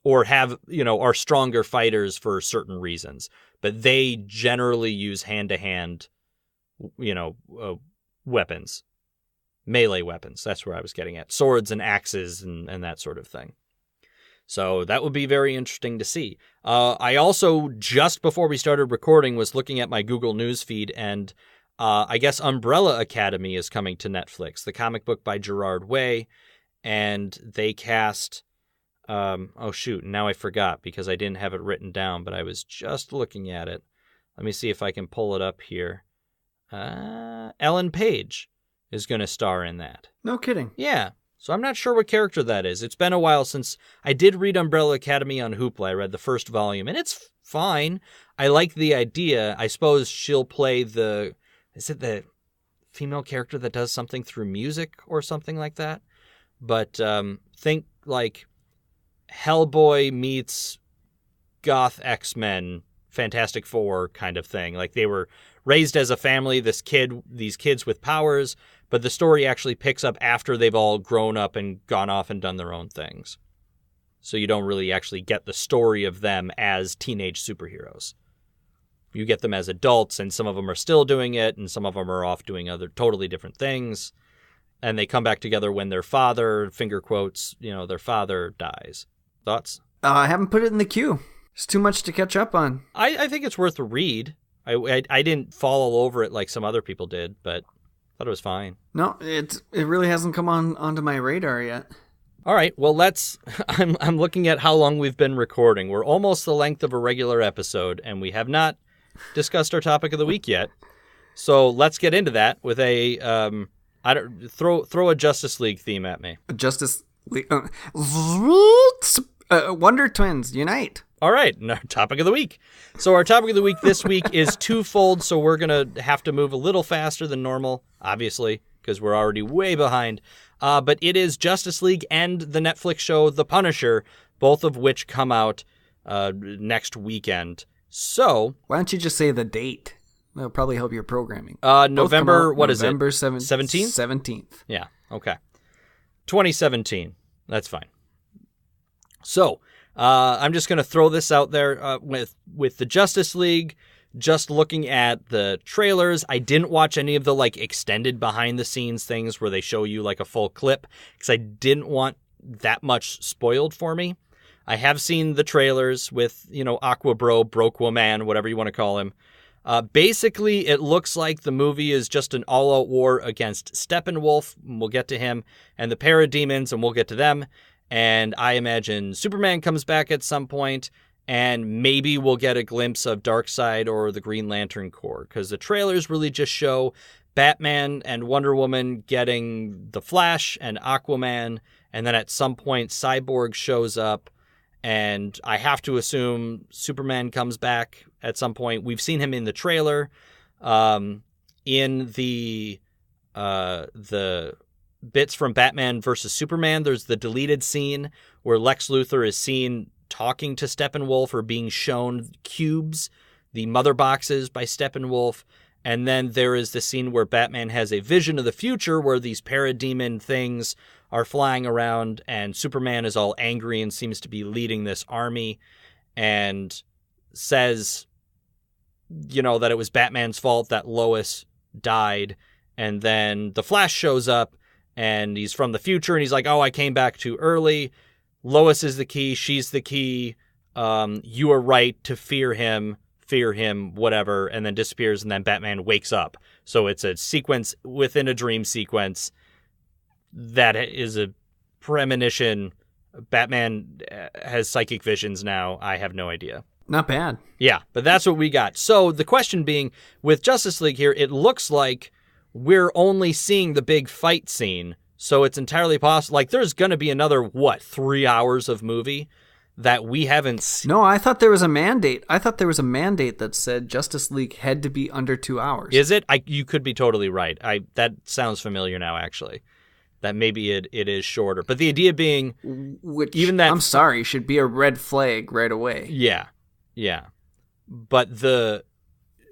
Speaker 2: or have, are stronger fighters for certain reasons. But they generally use hand-to-hand, weapons. Melee weapons, that's where I was getting at. Swords and axes and that sort of thing. So that would be very interesting to see. I also, just before we started recording, was looking at my Google News feed, and I guess Umbrella Academy is coming to Netflix, the comic book by Gerard Way, and they cast... now I forgot because I didn't have it written down, but I was just looking at it. Let me see if I can pull it up here. Ellen Page is going to star in that.
Speaker 1: No kidding.
Speaker 2: Yeah. So I'm not sure what character that is. It's been a while since I did read Umbrella Academy on Hoopla. I read the first volume, and it's fine. I like the idea. I suppose she'll play is it the female character that does something through music or something like that? But think like Hellboy meets Goth X-Men, Fantastic Four kind of thing. Like they were raised as a family, these kids with powers, but the story actually picks up after they've all grown up and gone off and done their own things. So you don't really actually get the story of them as teenage superheroes. You get them as adults, and some of them are still doing it, and some of them are off doing other totally different things. And they come back together when their father, finger quotes, their father dies. Thoughts?
Speaker 1: I haven't put it in the queue. It's too much to catch up on.
Speaker 2: I think it's worth a read. I didn't fall all over it like some other people did, but I thought it was fine.
Speaker 1: No, it really hasn't come onto my radar yet.
Speaker 2: All right, well, I'm looking at how long we've been recording. We're almost the length of a regular episode, and we have not discussed our topic of the week yet. So let's get into that with a throw a Justice League theme at me.
Speaker 1: Justice League. Wonder Twins unite.
Speaker 2: All right, our topic of the week. So our topic of the week this week is twofold, so we're going to have to move a little faster than normal, obviously, because we're already way behind. But it is Justice League and the Netflix show The Punisher, both of which come out next weekend. So
Speaker 1: why don't you just say the date? That'll probably help your programming.
Speaker 2: November, what is it?
Speaker 1: November
Speaker 2: 17th?
Speaker 1: 17th.
Speaker 2: Yeah, okay. 2017. That's fine. So, I'm just going to throw this out there with the Justice League. Just looking at the trailers, I didn't watch any of the like extended behind the scenes things where they show you like a full clip because I didn't want that much spoiled for me. I have seen the trailers with, Aquabro, Broke Woman, whatever you want to call him. Basically, it looks like the movie is just an all-out war against Steppenwolf, and we'll get to him, and the Parademons, and we'll get to them. And I imagine Superman comes back at some point, and maybe we'll get a glimpse of Darkseid or the Green Lantern Corps, because the trailers really just show Batman and Wonder Woman getting the Flash and Aquaman, and then at some point Cyborg shows up, and I have to assume Superman comes back at some point. We've seen him in the trailer. In the bits from Batman versus Superman, there's the deleted scene where Lex Luthor is seen talking to Steppenwolf or being shown cubes, the mother boxes by Steppenwolf. And then there is the scene where Batman has a vision of the future where these parademon things are flying around and Superman is all angry and seems to be leading this army and says, that it was Batman's fault that Lois died. And then the Flash shows up and he's from the future and he's like, oh, I came back too early. Lois is the key. She's the key. You are right to fear him, whatever, and then disappears, and then Batman wakes up. So it's a sequence within a dream sequence that is a premonition. Batman has psychic visions now. I have no idea.
Speaker 1: Not bad.
Speaker 2: Yeah, but that's what we got. So the question being, with Justice League here, it looks like we're only seeing the big fight scene. So it's entirely possible. Like, there's going to be another, 3 hours of movie that we haven't seen.
Speaker 1: No, I thought there was a mandate. That said Justice League had to be under 2 hours.
Speaker 2: Is it? You could be totally right. That sounds familiar now, actually. That maybe it is shorter. But the idea being,
Speaker 1: which,
Speaker 2: even that,
Speaker 1: I'm sorry, should be a red flag right away.
Speaker 2: Yeah. But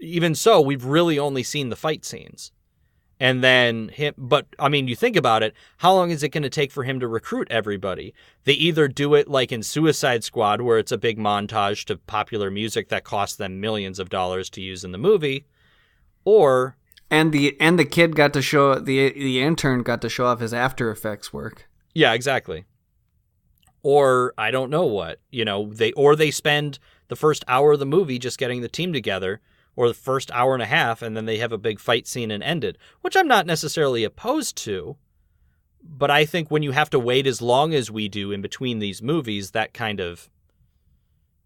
Speaker 2: even so, we've really only seen the fight scenes. And then you think about it, how long is it going to take for him to recruit everybody? They either do it like in Suicide Squad, where it's a big montage to popular music that costs them millions of dollars to use in the movie, or...
Speaker 1: And the kid got to show, the intern got to show off his After Effects work.
Speaker 2: Yeah, exactly. Or, I don't know what, they spend the first hour of the movie just getting the team together, or the first hour and a half, and then they have a big fight scene and end it, which I'm not necessarily opposed to. But I think when you have to wait as long as we do in between these movies, that kind of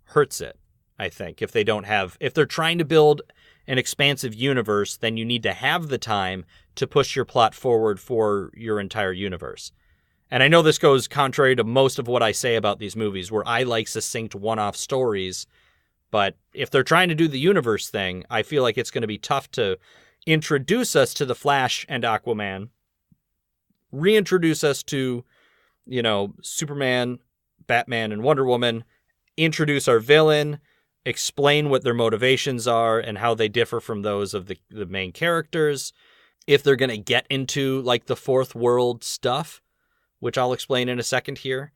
Speaker 2: hurts it, I think. If they're trying to build an expansive universe, then you need to have the time to push your plot forward for your entire universe. And I know this goes contrary to most of what I say about these movies, where I like succinct one-off stories. But if they're trying to do the universe thing, I feel like it's going to be tough to introduce us to the Flash and Aquaman, reintroduce us to, Superman, Batman, and Wonder Woman, introduce our villain, explain what their motivations are and how they differ from those of the main characters. If they're going to get into like the fourth world stuff, which I'll explain in a second here.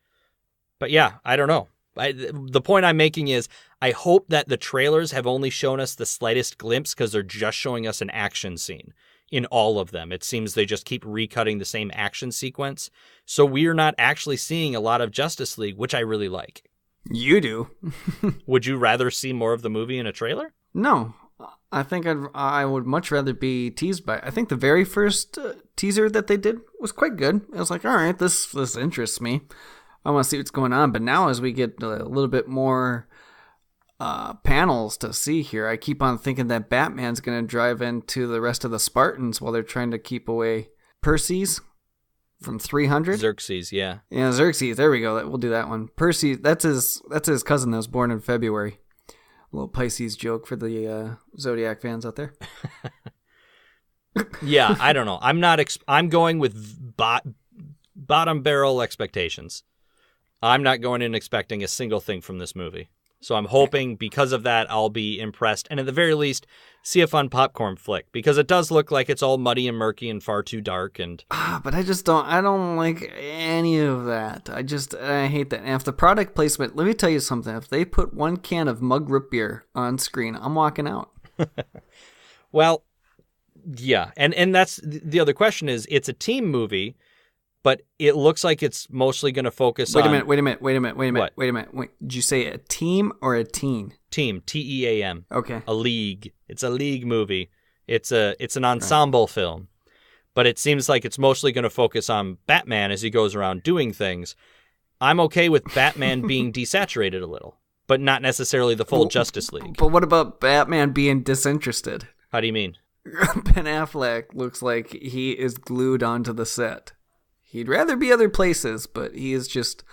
Speaker 2: But yeah, I don't know. The point I'm making is I hope that the trailers have only shown us the slightest glimpse because they're just showing us an action scene in all of them. It seems they just keep recutting the same action sequence. So we're not actually seeing a lot of Justice League, which I really like.
Speaker 1: You do.
Speaker 2: Would you rather see more of the movie in a trailer?
Speaker 1: No. I think I would much rather be teased by it. I think the very first teaser that they did was quite good. I was like, all right, this interests me. I want to see what's going on. But now as we get a little bit more panels to see here, I keep on thinking that Batman's going to drive into the rest of the Spartans while they're trying to keep away Perseus from 300.
Speaker 2: Xerxes, yeah.
Speaker 1: Yeah, Xerxes. There we go. We'll do that one. Perseus, that's his cousin that was born in February. A little Pisces joke for the Zodiac fans out there.
Speaker 2: Yeah, I don't know. I'm going with bottom barrel expectations. I'm not going in expecting a single thing from this movie. So I'm hoping because of that, I'll be impressed. And at the very least, see a fun popcorn flick. Because it does look like it's all muddy and murky and far too dark. And
Speaker 1: But I don't like any of that. I hate that. And if the product placement, let me tell you something. If they put one can of mug root beer on screen, I'm walking out.
Speaker 2: Well, yeah. And that's the other question is, it's a team movie, but it looks like it's mostly going to focus on...
Speaker 1: Wait a minute. Did you say a team or a teen?
Speaker 2: Team, T-E-A-M.
Speaker 1: Okay.
Speaker 2: A league. It's a league movie. It's an ensemble film. But it seems like it's mostly going to focus on Batman as he goes around doing things. I'm okay with Batman being desaturated a little, but not necessarily the full Justice League.
Speaker 1: But what about Batman being disinterested?
Speaker 2: How do you mean?
Speaker 1: Ben Affleck looks like he is glued onto the set. He'd rather be other places, but he is just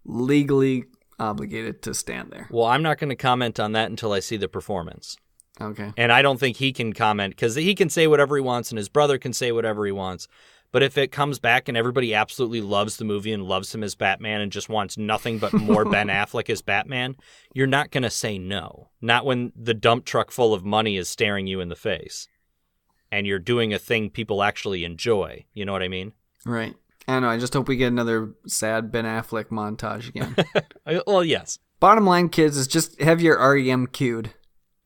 Speaker 1: legally obligated to stand there.
Speaker 2: Well, I'm not going to comment on that until I see the performance.
Speaker 1: Okay.
Speaker 2: And I don't think he can comment, because he can say whatever he wants and his brother can say whatever he wants. But if it comes back and everybody absolutely loves the movie and loves him as Batman and just wants nothing but more Ben Affleck as Batman, you're not going to say no. Not when the dump truck full of money is staring you in the face and you're doing a thing people actually enjoy. You know what I mean?
Speaker 1: Right. I don't know. I just hope we get another sad Ben Affleck montage again.
Speaker 2: Well, yes.
Speaker 1: Bottom line, kids, is just have your REM queued.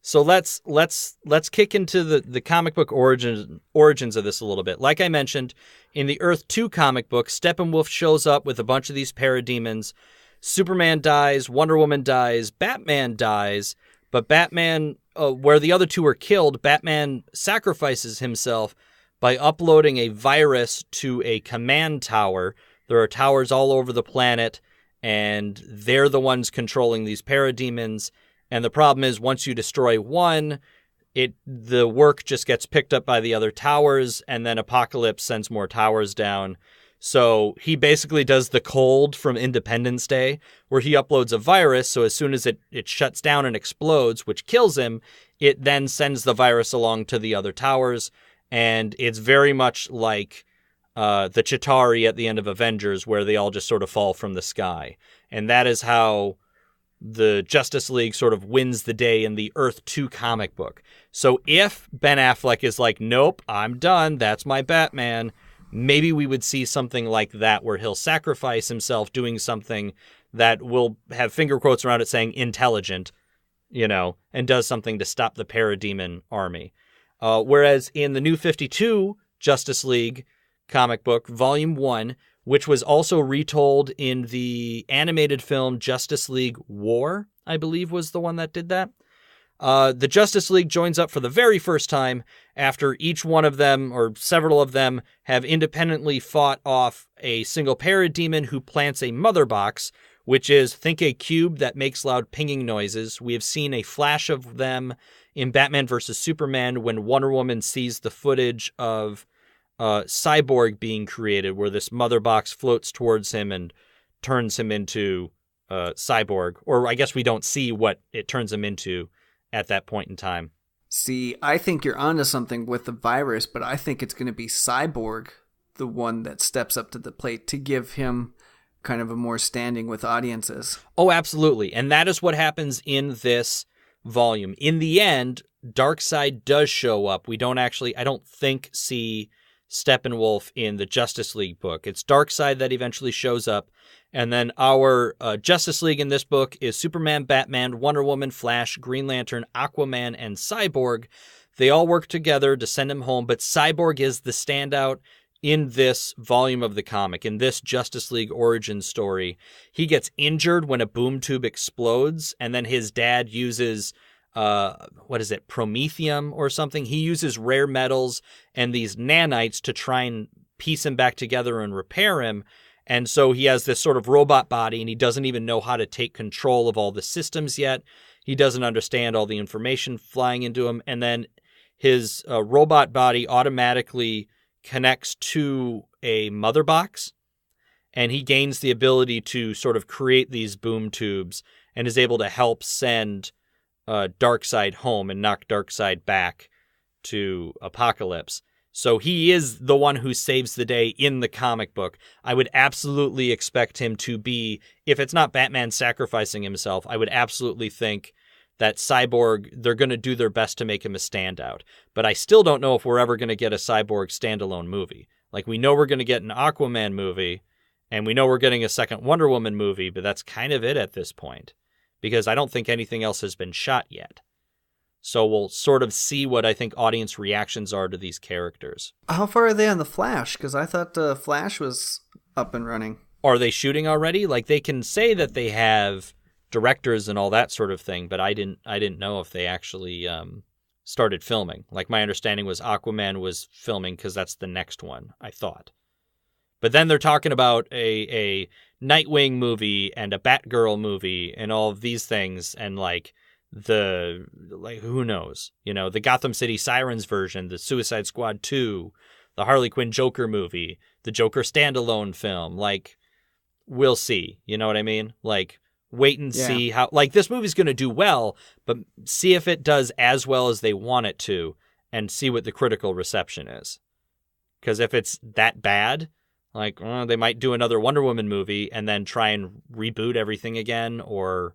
Speaker 2: So let's kick into the comic book origins of this a little bit. Like I mentioned, in the Earth 2 comic book, Steppenwolf shows up with a bunch of these parademons. Superman dies, Wonder Woman dies, Batman dies, but Batman, where the other two are killed, Batman sacrifices himself by uploading a virus to a command tower. There are towers all over the planet, and they're the ones controlling these parademons. And the problem is, once you destroy one, the work just gets picked up by the other towers, and then Apocalypse sends more towers down. So he basically does the Cold from Independence Day, where he uploads a virus, so as soon as it shuts down and explodes, which kills him, it then sends the virus along to the other towers. And it's very much like the Chitauri at the end of Avengers, where they all just sort of fall from the sky. And that is how the Justice League sort of wins the day in the Earth 2 comic book. So if Ben Affleck is like, nope, I'm done, that's my Batman, maybe we would see something like that where he'll sacrifice himself doing something that will have finger quotes around it saying intelligent, and does something to stop the parademon army. Whereas in the New 52 Justice League comic book, Volume 1, which was also retold in the animated film Justice League War, I believe was the one that did that. The Justice League joins up for the very first time after each one of them, or several of them, have independently fought off a single parademon who plants a mother box, which is, think a cube that makes loud pinging noises. We have seen a flash of them in Batman vs. Superman when Wonder Woman sees the footage of Cyborg being created, where this mother box floats towards him and turns him into Cyborg. Or I guess we don't see what it turns him into at that point in time.
Speaker 1: See, I think you're onto something with the virus, but I think it's going to be Cyborg, the one that steps up to the plate to give him kind of a more standing with audiences.
Speaker 2: Oh, absolutely. And that is what happens in this volume. In the end, Darkseid does show up. We don't actually, I don't think, see Steppenwolf in the Justice League book. It's Darkseid that eventually shows up. And then our Justice League in this book is Superman, Batman, Wonder Woman, Flash, Green Lantern, Aquaman, and Cyborg. They all work together to send him home, but Cyborg is the standout in this volume of the comic, in this Justice League origin story. He gets injured when a boom tube explodes, and then his dad uses promethium or something. He uses rare metals and these nanites to try and piece him back together and repair him. And so he has this sort of robot body, and he doesn't even know how to take control of all the systems yet. He doesn't understand all the information flying into him. And then his robot body automatically connects to a mother box, and he gains the ability to sort of create these boom tubes and is able to help send Darkseid home and knock Darkseid back to Apocalypse. So he is the one who saves the day in the comic book. I would absolutely expect him to be, if it's not Batman sacrificing himself, I would absolutely think that Cyborg, they're going to do their best to make him a standout. But I still don't know if we're ever going to get a Cyborg standalone movie. Like, we know we're going to get an Aquaman movie, and we know we're getting a second Wonder Woman movie, but that's kind of it at this point, because I don't think anything else has been shot yet. So we'll sort of see what I think audience reactions are to these characters.
Speaker 1: How far are they on The Flash? Because I thought Flash was up and running.
Speaker 2: Are they shooting already? Like, they can say that they have directors and all that sort of thing, but I didn't know if they actually started filming. Like, my understanding was Aquaman was filming because that's the next one, I thought. But then they're talking about a Nightwing movie and a Batgirl movie and all of these things, and who knows? The Gotham City Sirens version, the Suicide Squad 2, the Harley Quinn Joker movie, the Joker standalone film. Like, we'll see. You know what I mean? Like, wait and see how, like, this movie's going to do well, but see if it does as well as they want it to, and see what the critical reception is. Because if it's that bad, like, they might do another Wonder Woman movie and then try and reboot everything again, or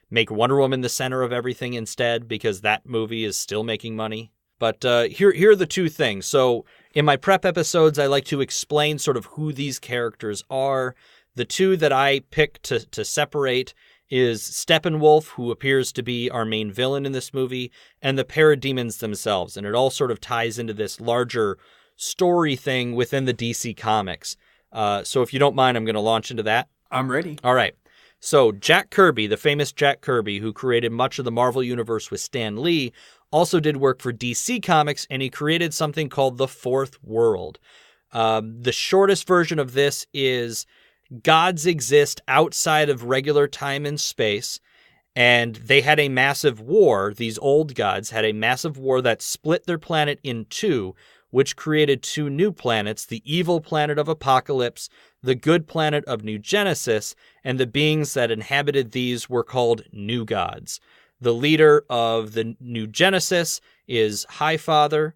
Speaker 2: make Wonder Woman the center of everything instead, because that movie is still making money. But here are the two things. So in my prep episodes, I like to explain sort of who these characters are. The two that I pick to separate is Steppenwolf, who appears to be our main villain in this movie, and the parademons themselves. And it all sort of ties into this larger story thing within the DC Comics. So if you don't mind, I'm going to launch into that.
Speaker 1: I'm ready.
Speaker 2: All right. So Jack Kirby, the famous Jack Kirby, who created much of the Marvel Universe with Stan Lee, also did work for DC Comics, and he created something called the Fourth World. The shortest version of this is gods exist outside of regular time and space, and they had a massive war. These old gods had a massive war that split their planet in two, which created two new planets, the evil planet of Apocalypse, the good planet of New Genesis, and the beings that inhabited these were called New Gods. The leader of the New Genesis is Highfather,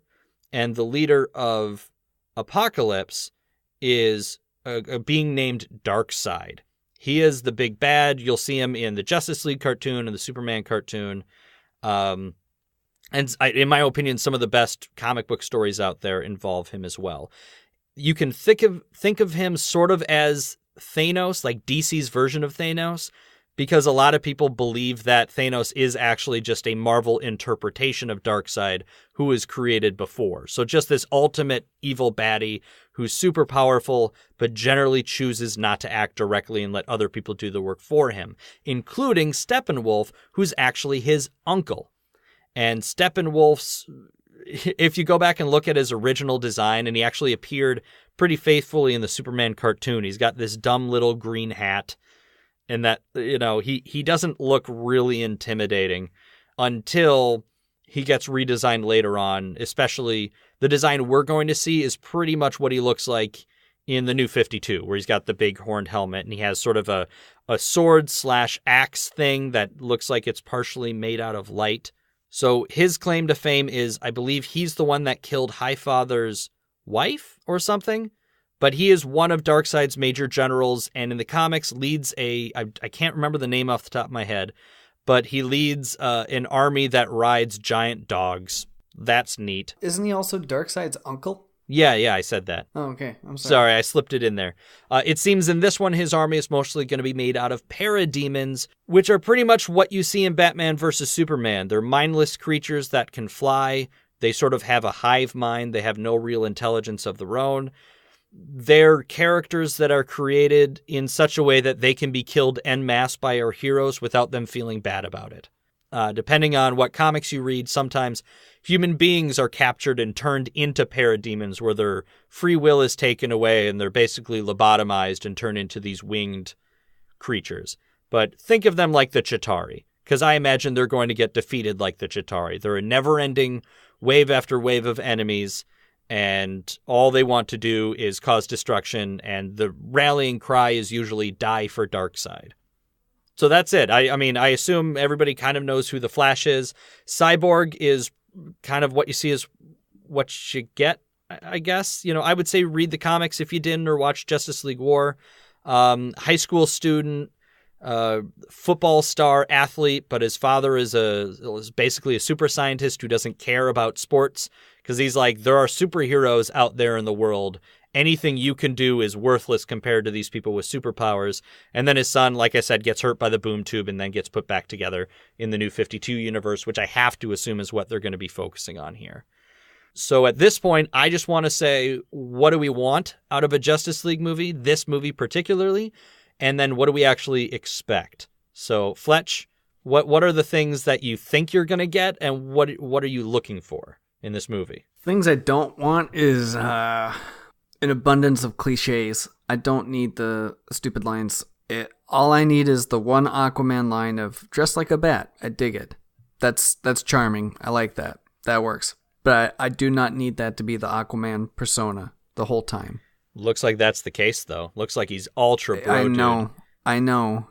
Speaker 2: and the leader of Apocalypse is a being named Darkseid. He is the big bad. You'll see him in the Justice League cartoon and the Superman cartoon. And in my opinion, some of the best comic book stories out there involve him as well. You can think of him sort of as Thanos, like DC's version of Thanos, because a lot of people believe that Thanos is actually just a Marvel interpretation of Darkseid who was created before. So just this ultimate evil baddie who's super powerful, but generally chooses not to act directly and let other people do the work for him, including Steppenwolf, who's actually his uncle. And Steppenwolf's, if you go back and look at his original design, and he actually appeared pretty faithfully in the Superman cartoon, he's got this dumb little green hat, and that, he doesn't look really intimidating until he gets redesigned later on. Especially the design we're going to see is pretty much what he looks like in the New 52, where he's got the big horned helmet, and he has sort of a sword/axe thing that looks like it's partially made out of light. So his claim to fame is, I believe he's the one that killed Highfather's wife or something, but he is one of Darkseid's major generals, and in the comics leads I can't remember the name off the top of my head, but he leads an army that rides giant dogs. That's neat.
Speaker 1: Isn't he also Darkseid's uncle?
Speaker 2: Yeah, I said that.
Speaker 1: Oh, okay. I'm sorry.
Speaker 2: Sorry, I slipped it in there. It seems in this one, his army is mostly going to be made out of parademons, which are pretty much what you see in Batman vs. Superman. They're mindless creatures that can fly. They sort of have a hive mind. They have no real intelligence of their own. They're characters that are created in such a way that they can be killed en masse by our heroes without them feeling bad about it. Depending on what comics you read, sometimes human beings are captured and turned into parademons, where their free will is taken away and they're basically lobotomized and turned into these winged creatures. But think of them like the Chitauri, because I imagine they're going to get defeated like the Chitauri. They're a never-ending wave after wave of enemies, and all they want to do is cause destruction, and the rallying cry is usually die for Darkseid. So that's it. I mean, I assume everybody kind of knows who the Flash is. Cyborg is kind of what you see is what you get I guess. I would say read the comics if you didn't, or watch Justice League War. High school student, football star, athlete, but his father is basically a super scientist who doesn't care about sports, because he's like, there are superheroes out there in the world. Anything you can do is worthless compared to these people with superpowers. And then his son, like I said, gets hurt by the boom tube and then gets put back together in the New 52 universe, which I have to assume is what they're going to be focusing on here. So at this point, I just want to say, what do we want out of a Justice League movie, this movie particularly? And then what do we actually expect? So Fletch, what are the things that you think you're going to get, and what are you looking for in this movie?
Speaker 1: Things I don't want is an abundance of cliches. I don't need the stupid lines. All I need is the one Aquaman line of "dressed like a bat." I dig it. That's charming. I like that. That works. But I do not need that to be the Aquaman persona the whole time.
Speaker 2: Looks like that's the case, though. Looks like he's ultra bro.
Speaker 1: I know.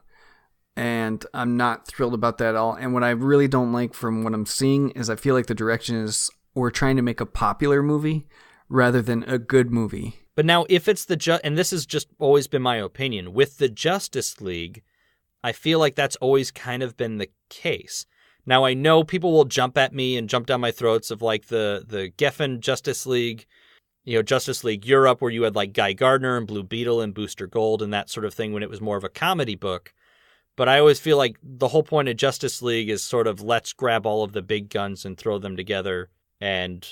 Speaker 1: And I'm not thrilled about that at all. And what I really don't like from what I'm seeing is I feel like the direction is we're trying to make a popular movie rather than a good movie.
Speaker 2: But now if it's and this has just always been my opinion, with the Justice League, I feel like that's always kind of been the case. Now, I know people will jump at me and jump down my throats of like the Geffen Justice League, Justice League Europe, where you had like Guy Gardner and Blue Beetle and Booster Gold and that sort of thing when it was more of a comedy book. But I always feel like the whole point of Justice League is sort of let's grab all of the big guns and throw them together. And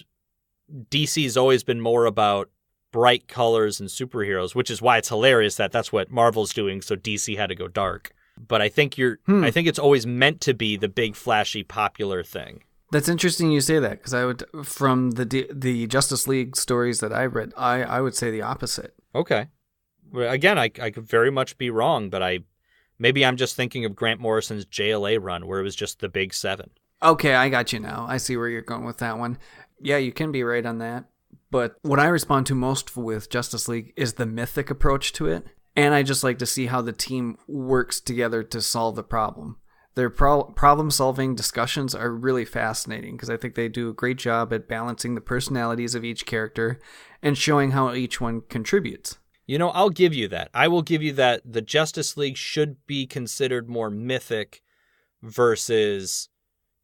Speaker 2: DC's always been more about bright colors and superheroes, which is why it's hilarious that that's what Marvel's doing, so DC had to go dark. But I think I think it's always meant to be the big, flashy, popular thing.
Speaker 1: That's interesting you say that, because from the Justice League stories that I've read, I would say the opposite.
Speaker 2: Okay. Well, again, I could very much be wrong, but maybe I'm just thinking of Grant Morrison's JLA run, where it was just the big seven.
Speaker 1: Okay, I got you now. I see where you're going with that one. Yeah, you can be right on that. But what I respond to most with Justice League is the mythic approach to it. And I just like to see how the team works together to solve the problem. Their problem-solving discussions are really fascinating because I think they do a great job at balancing the personalities of each character and showing how each one contributes.
Speaker 2: I'll give you that. I will give you that the Justice League should be considered more mythic versus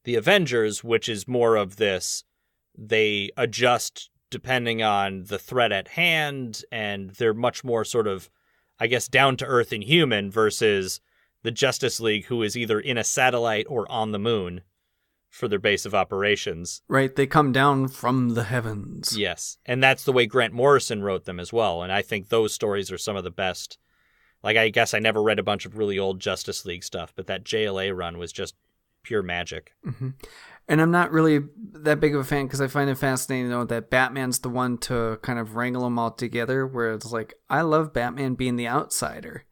Speaker 2: the Avengers, which is more of this. They adjust depending on the threat at hand, and they're much more sort of, I guess, down to earth and human versus the Justice League, who is either in a satellite or on the moon for their base of operations.
Speaker 1: Right, they come down from the heavens.
Speaker 2: Yes, and that's the way Grant Morrison wrote them as well, and I think those stories are some of the best. Like, I guess I never read a bunch of really old Justice League stuff, but that JLA run was just pure magic.
Speaker 1: Mm-hmm. And I'm not really that big of a fan because I find it fascinating, that Batman's the one to kind of wrangle them all together, where it's like, I love Batman being the outsider,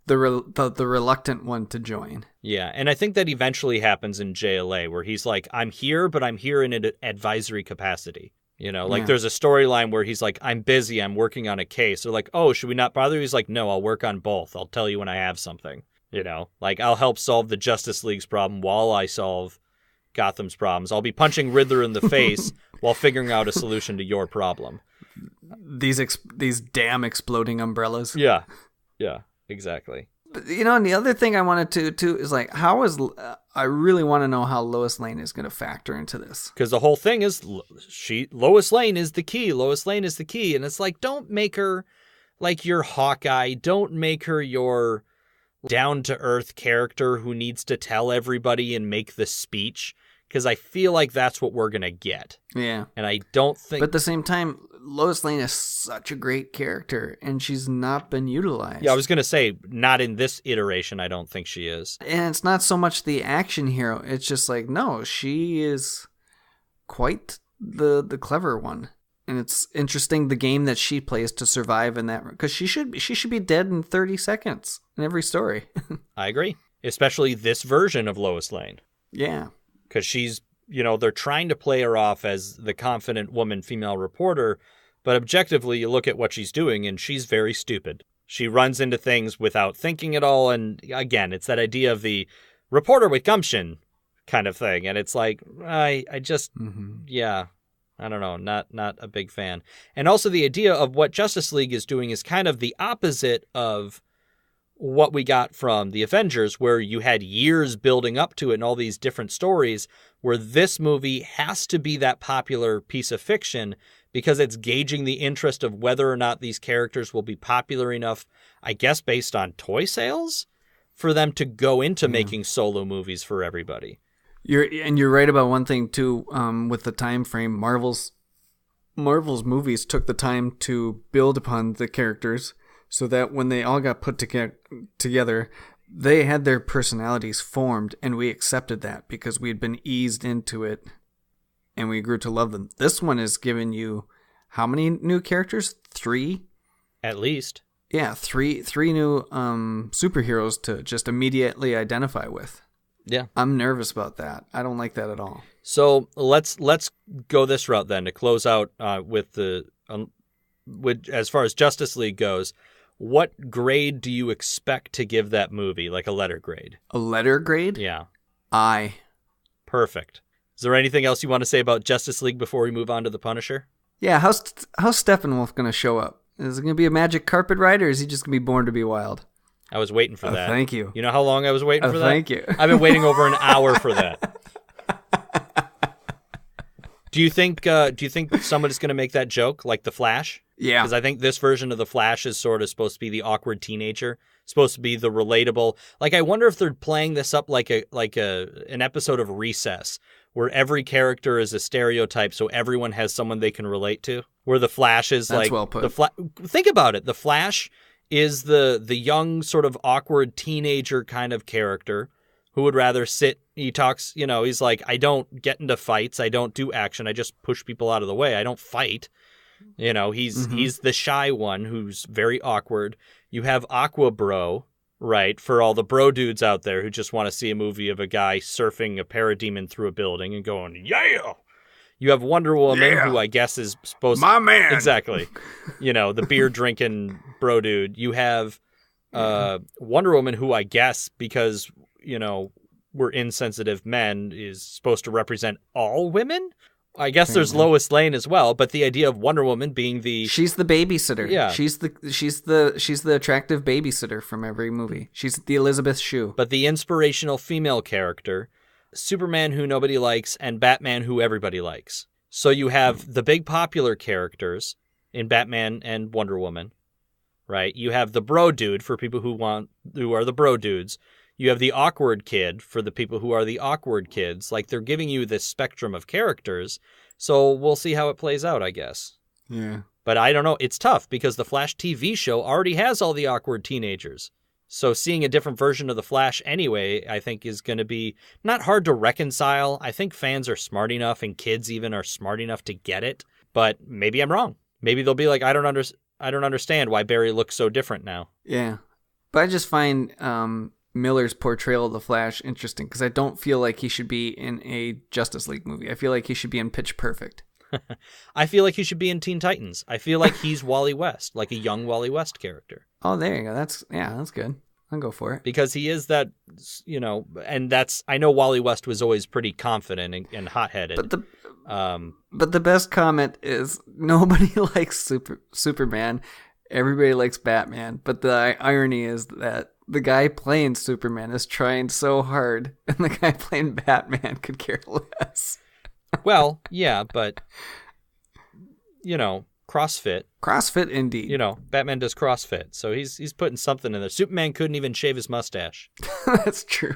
Speaker 1: the reluctant one to join.
Speaker 2: Yeah, and I think that eventually happens in JLA, where he's like, I'm here, but I'm here in an advisory capacity. There's a storyline where he's like, I'm busy, I'm working on a case. They're like, oh, should we not bother you? He's like, no, I'll work on both. I'll tell you when I have something. I'll help solve the Justice League's problem while I solve Gotham's problems. I'll be punching Riddler in the face while figuring out a solution to your problem.
Speaker 1: These damn exploding umbrellas.
Speaker 2: Yeah, exactly.
Speaker 1: But, and the other thing I wanted to too is like, I really want to know how Lois Lane is going to factor into this.
Speaker 2: Because the whole thing is Lois Lane is the key. Lois Lane is the key, and it's like, don't make her like your Hawkeye. Don't make her your down-to-earth character who needs to tell everybody and make the speech, because I feel like that's what we're going to get.
Speaker 1: Yeah.
Speaker 2: And I don't think...
Speaker 1: But at the same time, Lois Lane is such a great character, and she's not been utilized.
Speaker 2: Yeah, I was going to say, not in this iteration, I don't think she is.
Speaker 1: And it's not so much the action hero, it's just like, no, she is quite the clever one. And it's interesting the game that she plays to survive in that, because she should be dead in 30 seconds in every story.
Speaker 2: I agree, especially this version of Lois Lane.
Speaker 1: Yeah,
Speaker 2: because she's, they're trying to play her off as the confident woman female reporter, but objectively you look at what she's doing and she's very stupid. She runs into things without thinking at all, and again, it's that idea of the reporter with gumption kind of thing, and it's like, I just, yeah. I don't know, not a big fan. And also the idea of what Justice League is doing is kind of the opposite of what we got from the Avengers, where you had years building up to it and all these different stories, where this movie has to be that popular piece of fiction because it's gauging the interest of whether or not these characters will be popular enough, I guess, based on toy sales, for them to go into making solo movies for everybody.
Speaker 1: You're right about one thing too. With the time frame, Marvel's movies took the time to build upon the characters, so that when they all got put together, they had their personalities formed, and we accepted that because we had been eased into it, and we grew to love them. This one is giving you how many new characters? 3,
Speaker 2: at least.
Speaker 1: Yeah, three new superheroes to just immediately identify with.
Speaker 2: Yeah,
Speaker 1: I'm nervous about that. I don't like that at all.
Speaker 2: So let's go this route then to close out with as far as Justice League goes. What grade do you expect to give that movie? Like a letter grade?
Speaker 1: A letter grade?
Speaker 2: Yeah.
Speaker 1: I.
Speaker 2: Perfect. Is there anything else you want to say about Justice League before we move on to the Punisher?
Speaker 1: Yeah. How's Steppenwolf going to show up? Is it going to be a magic carpet ride, or is he just going to be born to be wild?
Speaker 2: I was waiting for that.
Speaker 1: Thank you.
Speaker 2: You know how long I was waiting for that?
Speaker 1: Thank you.
Speaker 2: I've been waiting over an hour for that. Do you think somebody's going to make that joke like the Flash?
Speaker 1: Yeah.
Speaker 2: Because I think this version of the Flash is sort of supposed to be the awkward teenager, supposed to be the relatable. Like, I wonder if they're playing this up like an episode of Recess, where every character is a stereotype, so everyone has someone they can relate to. Where the Flash is
Speaker 1: That's well put.
Speaker 2: Think about it. The Flash is the young, sort of awkward teenager kind of character who would rather sit. He talks, he's like, I don't get into fights. I don't do action. I just push people out of the way. I don't fight. He's the shy one who's very awkward. You have Aquabro, right, for all the bro dudes out there who just want to see a movie of a guy surfing a parademon through a building and going, yeah! You have Wonder Woman, who I guess is supposed to...
Speaker 1: My man!
Speaker 2: Exactly. The beer-drinking bro dude. You have Wonder Woman, who I guess, because, we're insensitive men, is supposed to represent all women? I guess there's Lois Lane as well, but the idea of Wonder Woman being
Speaker 1: she's the babysitter.
Speaker 2: Yeah.
Speaker 1: She's the attractive babysitter from every movie. She's the Elizabeth Shue.
Speaker 2: But the inspirational female character, Superman who nobody likes, and Batman who everybody likes. So you have the big popular characters in Batman and Wonder Woman, right? You have the bro dude for people who are the bro dudes. You have the awkward kid for the people who are the awkward kids. Like, they're giving you this spectrum of characters. So we'll see how it plays out, I guess.
Speaker 1: Yeah.
Speaker 2: But I don't know. It's tough because the Flash TV show already has all the awkward teenagers. So seeing a different version of the Flash anyway, I think is going to be not hard to reconcile. I think fans are smart enough, and kids even are smart enough to get it. But maybe I'm wrong. Maybe they'll be like, I don't understand why Barry looks so different now.
Speaker 1: Yeah. But I just find Miller's portrayal of the Flash interesting because I don't feel like he should be in a Justice League movie. I feel like he should be in Pitch Perfect.
Speaker 2: I feel like he should be in Teen Titans. I feel like he's Wally West, like a young Wally West character.
Speaker 1: Oh, there you go. That's good. I'll go for it.
Speaker 2: Because he is that, and I know Wally West was always pretty confident and hot-headed.
Speaker 1: But the best comment is nobody likes Superman. Everybody likes Batman. But the irony is that the guy playing Superman is trying so hard, and the guy playing Batman could care less.
Speaker 2: Well, yeah, but, CrossFit.
Speaker 1: CrossFit, indeed.
Speaker 2: Batman does CrossFit, so he's putting something in there. Superman couldn't even shave his mustache.
Speaker 1: That's true.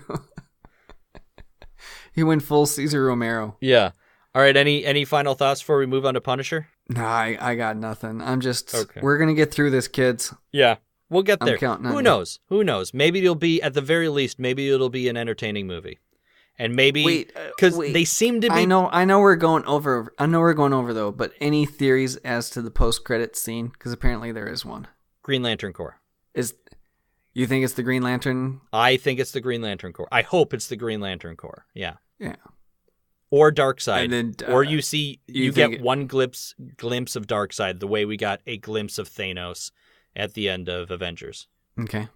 Speaker 1: He went full Cesar Romero.
Speaker 2: Yeah. All right, any final thoughts before we move on to Punisher?
Speaker 1: No, I got nothing.
Speaker 2: Okay.
Speaker 1: We're going to get through this, kids.
Speaker 2: Yeah. We'll get there.
Speaker 1: I'm counting on
Speaker 2: Who
Speaker 1: you.
Speaker 2: knows? Who knows? Maybe it'll be, at the very least, it'll be an entertaining movie. And maybe, because they seem to be...
Speaker 1: I know we're going over though, but any theories as to the post-credits scene? Because apparently there is one.
Speaker 2: Green Lantern Corps.
Speaker 1: You think it's the Green Lantern?
Speaker 2: I think it's the Green Lantern Corps. I hope it's the Green Lantern Corps. Yeah.
Speaker 1: Yeah.
Speaker 2: Or Darkseid.
Speaker 1: And then,
Speaker 2: or you get one glimpse of Darkseid, the way we got a glimpse of Thanos at the end of Avengers.
Speaker 1: Okay.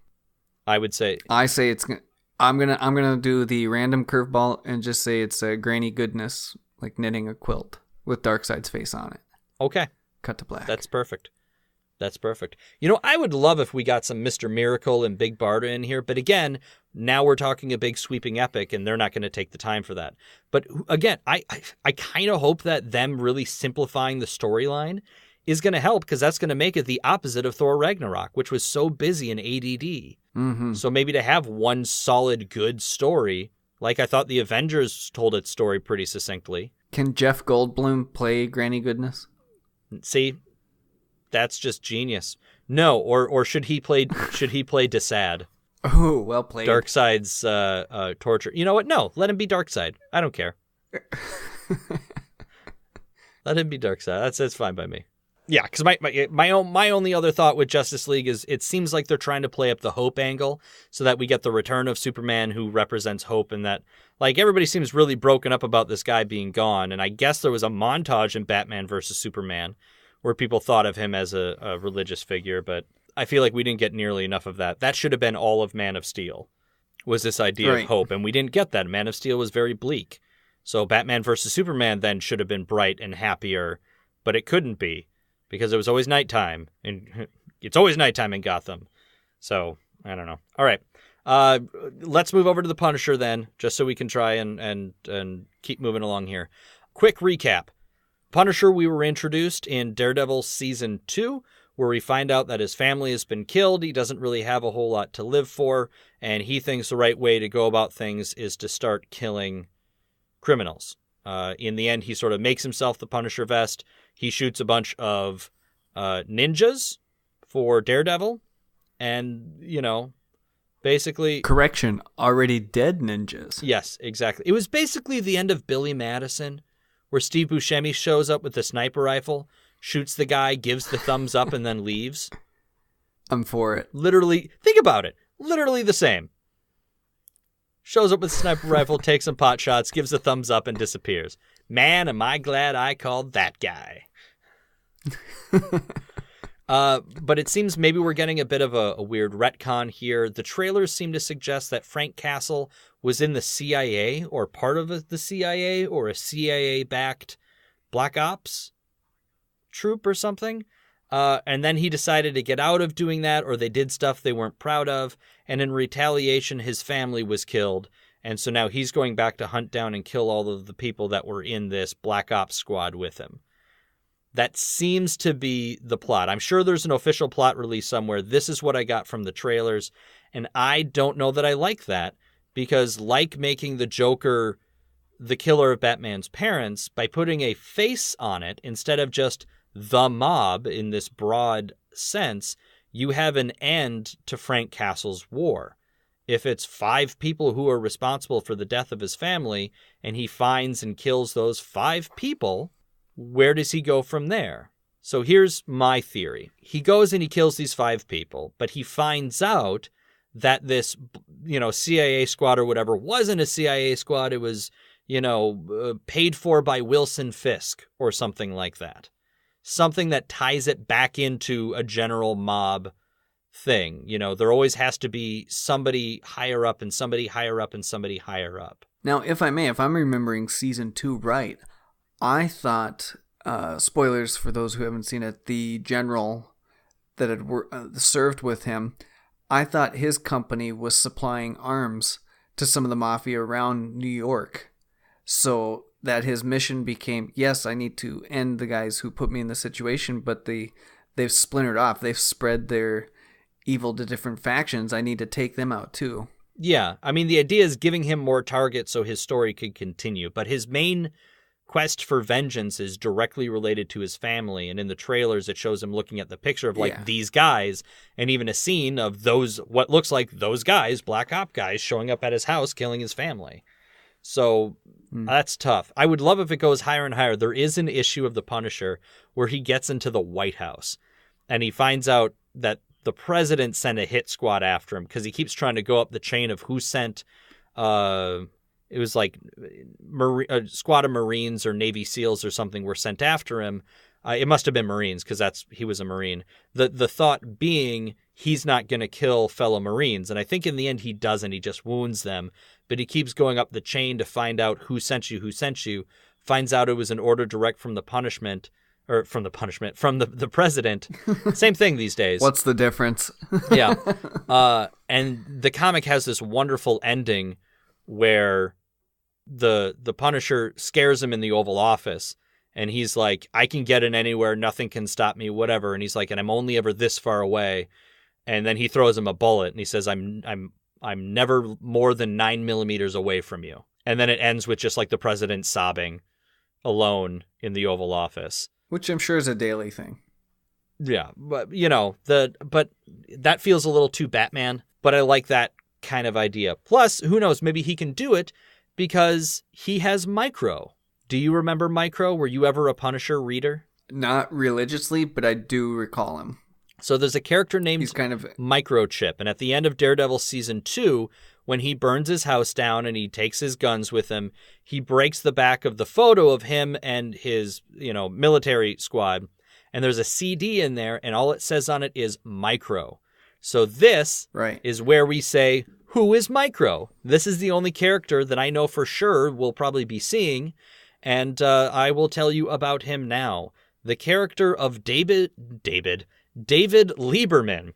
Speaker 2: I say
Speaker 1: it's... I'm gonna do the random curveball and just say it's a Granny Goodness, like knitting a quilt with Darkseid's face on it.
Speaker 2: Okay.
Speaker 1: Cut to black.
Speaker 2: That's perfect. That's perfect. I would love if we got some Mr. Miracle and Big Barda in here, but again, now we're talking a big sweeping epic, and they're not going to take the time for that. But again, I kind of hope that them really simplifying the storyline is going to help, because that's going to make it the opposite of Thor Ragnarok, which was so busy in ADD.
Speaker 1: Mm-hmm.
Speaker 2: So maybe to have one solid, good story, like I thought the Avengers told its story pretty succinctly.
Speaker 1: Can Jeff Goldblum play Granny Goodness?
Speaker 2: See, that's just genius. No, or should he play Desad?
Speaker 1: Oh, well played.
Speaker 2: Darkseid's torture. You know what? No, let him be Darkseid. I don't care. Let him be Darkseid. That's fine by me. Yeah, because my only other thought with Justice League is it seems like they're trying to play up the Hope angle so that we get the return of Superman, who represents hope, and that everybody seems really broken up about this guy being gone. And I guess there was a montage in Batman versus Superman where people thought of him as a religious figure, but I feel like we didn't get nearly enough of that. That should have been all of Man of Steel, was this idea of hope, and we didn't get that. Man of Steel was very bleak. So Batman versus Superman then should have been bright and happier, but it couldn't be, because it was always nighttime, and it's always nighttime in Gotham. So, I don't know. All right. Let's move over to the Punisher then, just so we can try and keep moving along here. Quick recap. Punisher, we were introduced in Daredevil Season 2, where we find out that his family has been killed. He doesn't really have a whole lot to live for, and he thinks the right way to go about things is to start killing criminals. In the end, he sort of makes himself the Punisher vest. He shoots a bunch of ninjas for Daredevil, and, basically...
Speaker 1: Correction, already dead ninjas.
Speaker 2: Yes, exactly. It was basically the end of Billy Madison, where Steve Buscemi shows up with the sniper rifle, shoots the guy, gives the thumbs up, and then leaves.
Speaker 1: I'm for it.
Speaker 2: Literally, think about it. Literally the same. Shows up with a sniper rifle, takes some pot shots, gives a thumbs up, and disappears. Man, am I glad I called that guy. But it seems maybe we're getting a bit of a weird retcon here. The trailers seem to suggest that Frank Castle was in the CIA, or part of the CIA, or a CIA-backed Black Ops troop or something. And then he decided to get out of doing that, or they did stuff they weren't proud of, and in retaliation, his family was killed. And so now he's going back to hunt down and kill all of the people that were in this Black Ops squad with him. That seems to be the plot. I'm sure there's an official plot release somewhere. This is what I got from the trailers, and I don't know that I like that, because like making the Joker the killer of Batman's parents, by putting a face on it instead of just the mob in this broad sense, you have an end to Frank Castle's war. If it's 5 people who are responsible for the death of his family, and he finds and kills those 5 people, where does he go from there? So here's my theory. He goes and he kills these 5 people, but he finds out that this, CIA squad or whatever wasn't a CIA squad. It was, paid for by Wilson Fisk or something like that. Something that ties it back into a general mob thing. There always has to be somebody higher up and somebody higher up and somebody higher up.
Speaker 1: Now, if I'm remembering Season 2 right, I thought, spoilers for those who haven't seen it, the general that had served with him, I thought his company was supplying arms to some of the mafia around New York. So that his mission became, yes, I need to end the guys who put me in the situation, but they've splintered off. They've spread their evil to different factions. I need to take them out too.
Speaker 2: Yeah, I mean, the idea is giving him more targets so his story could continue, but his main quest for vengeance is directly related to his family, and in the trailers it shows him looking at the picture of these guys, and even a scene of those, what looks like those guys, Black Op guys, showing up at his house killing his family. So that's tough. I would love if it goes higher and higher. There is an issue of the Punisher where he gets into the White House and he finds out that the president sent a hit squad after him, because he keeps trying to go up the chain of who sent it was like a squad of Marines or Navy SEALs or something were sent after him. It must have been Marines, because he was a Marine. The thought being he's not going to kill fellow Marines. And I think in the end he doesn't. He just wounds them. But he keeps going up the chain to find out who sent you. finds out it was an order direct from the president. Same thing these days.
Speaker 1: What's the difference?
Speaker 2: Yeah. And the comic has this wonderful ending where the Punisher scares him in the Oval Office, and he's like, I can get in anywhere, nothing can stop me, whatever. And he's like, and I'm only ever this far away. And then he throws him a bullet, and he says, I'm never more than 9 millimeters away from you. And then it ends with just like the president sobbing alone in the Oval Office.
Speaker 1: Which I'm sure is a daily thing.
Speaker 2: Yeah, but but that feels a little too Batman, but I like that kind of idea. Plus, who knows, maybe he can do it because he has Micro. Do you remember Micro? Were you ever a Punisher reader?
Speaker 1: Not religiously, but I do recall him.
Speaker 2: So there's a character named Microchip, and at the end of Daredevil Season 2, when he burns his house down and he takes his guns with him, he breaks the back of the photo of him and his, military squad, and there's a CD in there, and all it says on it is Micro. So this is where we say, who is Micro? This is the only character that I know for sure we'll probably be seeing, and I will tell you about him now. The character of David Lieberman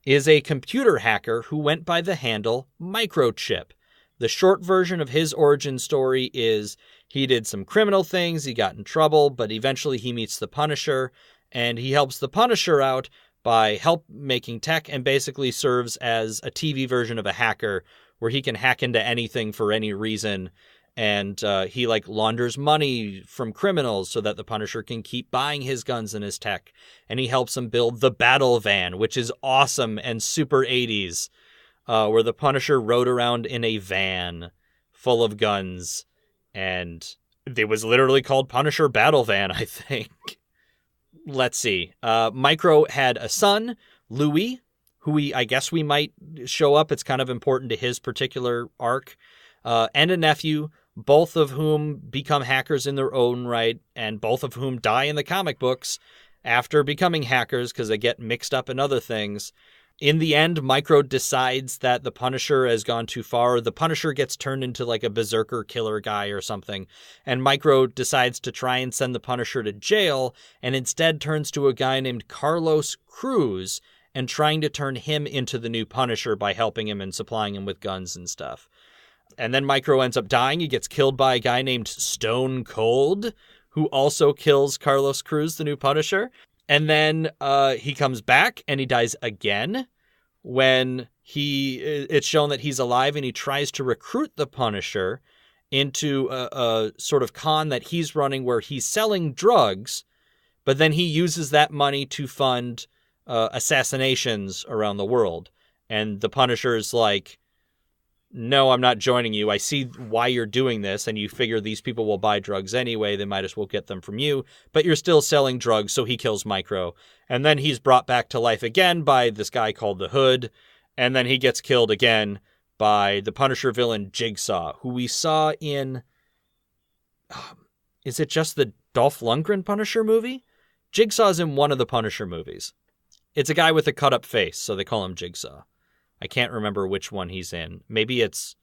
Speaker 2: is a computer hacker who went by the handle Microchip. The short version of his origin story is he did some criminal things, he got in trouble, but eventually he meets the Punisher, and he helps the Punisher out by making tech, and basically serves as a TV version of a hacker where he can hack into anything for any reason. And he launders money from criminals so that the Punisher can keep buying his guns and his tech. And he helps him build the battle van, which is awesome and super 80s, where the Punisher rode around in a van full of guns. And it was literally called Punisher Battle Van, I think. Let's see. Micro had a son, Louis, who I guess we might show up. It's kind of important to his particular arc. And a nephew, both of whom become hackers in their own right, and both of whom die in the comic books after becoming hackers because they get mixed up in other things. In the end, Micro decides that the Punisher has gone too far. The Punisher gets turned into like a berserker killer guy or something, and Micro decides to try and send the Punisher to jail, and instead turns to a guy named Carlos Cruz and trying to turn him into the new Punisher by helping him and supplying him with guns and stuff. And then Micro ends up dying. He gets killed by a guy named Stone Cold, who also kills Carlos Cruz, the new Punisher. And then he comes back and he dies again when it's shown that he's alive, and he tries to recruit the Punisher into a sort of con that he's running where he's selling drugs, but then he uses that money to fund assassinations around the world. And the Punisher's like, no, I'm not joining you. I see why you're doing this, and you figure these people will buy drugs anyway. They might as well get them from you, but you're still selling drugs, so he kills Micro. And then he's brought back to life again by this guy called the Hood, and then he gets killed again by the Punisher villain Jigsaw, who we saw in... is it just the Dolph Lundgren Punisher movie? Jigsaw's in one of the Punisher movies. It's a guy with a cut-up face, so they call him Jigsaw. I can't remember which one he's in. Maybe it's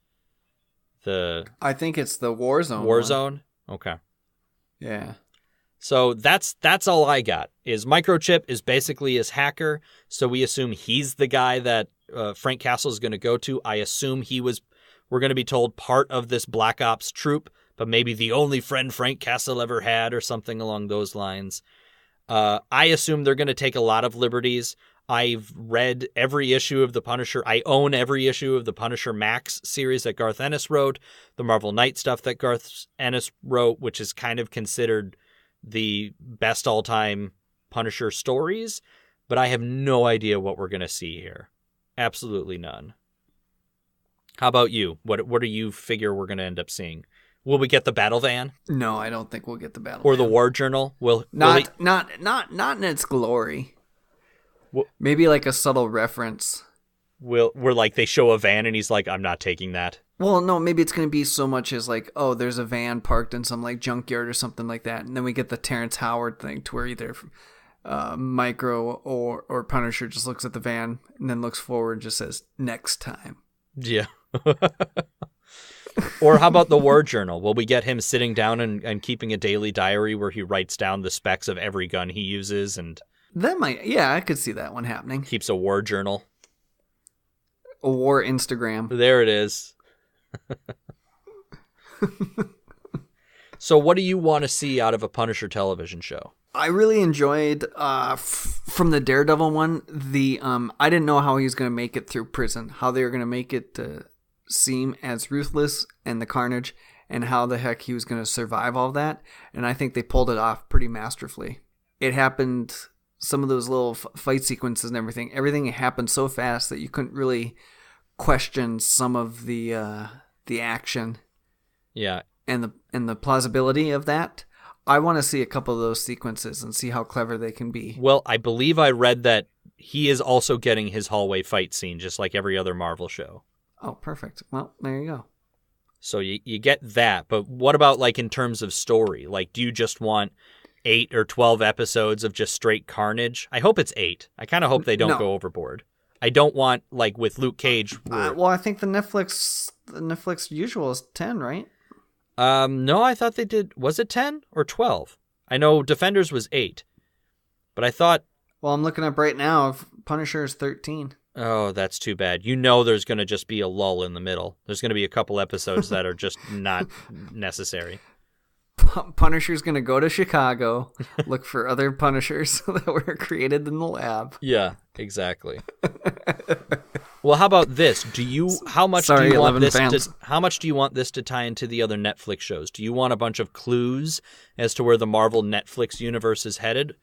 Speaker 2: I think it's the Warzone. Warzone? Okay.
Speaker 1: Yeah.
Speaker 2: So that's all I got. Is Microchip is basically his hacker, so we assume he's the guy that Frank Castle is going to go to. I assume we're going to be told, part of this Black Ops troop, but maybe the only friend Frank Castle ever had or something along those lines. I assume they're going to take a lot of liberties. I've read every issue of The Punisher. I own every issue of the Punisher Max series that Garth Ennis wrote, the Marvel Knight stuff that Garth Ennis wrote, which is kind of considered the best all-time Punisher stories, but I have no idea what we're going to see here. Absolutely none. How about you? What do you figure we're going to end up seeing? Will we get the battle van?
Speaker 1: No, I don't think we'll get the battle
Speaker 2: or
Speaker 1: van.
Speaker 2: The War Journal?
Speaker 1: Not in its glory. Maybe like a subtle reference.
Speaker 2: Where like they show a van and he's like, I'm not taking that.
Speaker 1: Well, no, maybe it's going to be so much as like, oh, there's a van parked in some like junkyard or something like that. And then we get the Terrence Howard thing to where either Micro or Punisher just looks at the van and then looks forward and just says, next time.
Speaker 2: Yeah. Or how about the war journal? Will we get him sitting down and keeping a daily diary where he writes down the specs of every gun he uses and
Speaker 1: That might, yeah, I could see that one happening.
Speaker 2: keeps a war journal?
Speaker 1: A war Instagram.
Speaker 2: There it is. So what do you want to see out of a Punisher television show?
Speaker 1: I really enjoyed from the Daredevil one. I didn't know how he was going to make it through prison, how they were going to make it seem as ruthless and the carnage, and how the heck he was going to survive all that. And I think they pulled it off pretty masterfully. It happened, some of those little fight sequences and everything happened so fast that you couldn't really question some of the action.
Speaker 2: Yeah.
Speaker 1: And the plausibility of that. I want to see a couple of those sequences and see how clever they can be.
Speaker 2: Well, I believe I read that he is also getting his hallway fight scene, just like every other Marvel show.
Speaker 1: Oh, perfect. Well, there you go.
Speaker 2: So you get that, but what about like in terms of story? Like, do you just want 8 or 12 episodes of just straight carnage? I hope it's 8. I kind of hope they don't go overboard. I don't want, like with Luke Cage.
Speaker 1: Well, I think the Netflix usual is 10, right?
Speaker 2: No, I thought they did. Was it 10 or 12? I know Defenders was 8, but I thought.
Speaker 1: Well, I'm looking up right now. Punisher is 13.
Speaker 2: Oh, that's too bad. You know, there's going to just be a lull in the middle. There's going to be a couple episodes that are just not necessary.
Speaker 1: Punisher's going to go to Chicago, look for other Punishers that were created in the lab.
Speaker 2: Yeah, exactly. Well, how about this? How much do you want this to tie into the other Netflix shows? Do you want a bunch of clues as to where the Marvel Netflix universe is headed?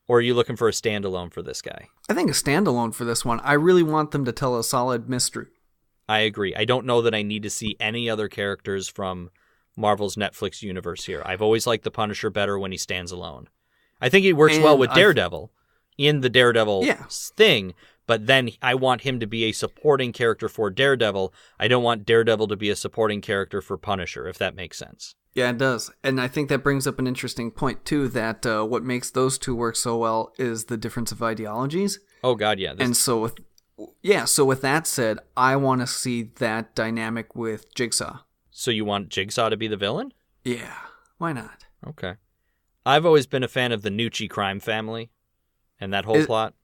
Speaker 2: Or are you looking for a standalone for this guy?
Speaker 1: I think a standalone for this one. I really want them to tell a solid mystery.
Speaker 2: I agree. I don't know that I need to see any other characters from Marvel's Netflix universe here. I've always liked the Punisher better when he stands alone. I think he works well with Daredevil in the Daredevil thing, but then I want him to be a supporting character for Daredevil. I don't want Daredevil to be a supporting character for Punisher, if that makes sense.
Speaker 1: Yeah, it does. And I think that brings up an interesting point, too, that what makes those two work so well is the difference of ideologies.
Speaker 2: Oh, God, yeah.
Speaker 1: So with that said, I want to see that dynamic with Jigsaw.
Speaker 2: So you want Jigsaw to be the villain?
Speaker 1: Yeah, why not?
Speaker 2: Okay. I've always been a fan of the Nucci crime family and that whole plot.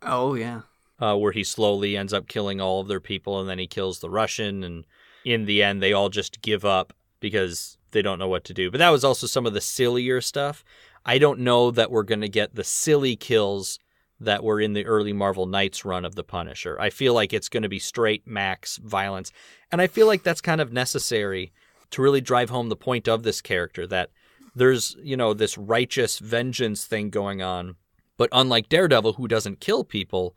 Speaker 1: Oh, yeah.
Speaker 2: Where he slowly ends up killing all of their people, and then he kills the Russian, and in the end, they all just give up because they don't know what to do. But that was also some of the sillier stuff. I don't know that we're going to get the silly kills that were in the early Marvel Knights run of the Punisher. I feel like it's going to be straight max violence. And I feel like that's kind of necessary to really drive home the point of this character, that there's, this righteous vengeance thing going on. But unlike Daredevil, who doesn't kill people,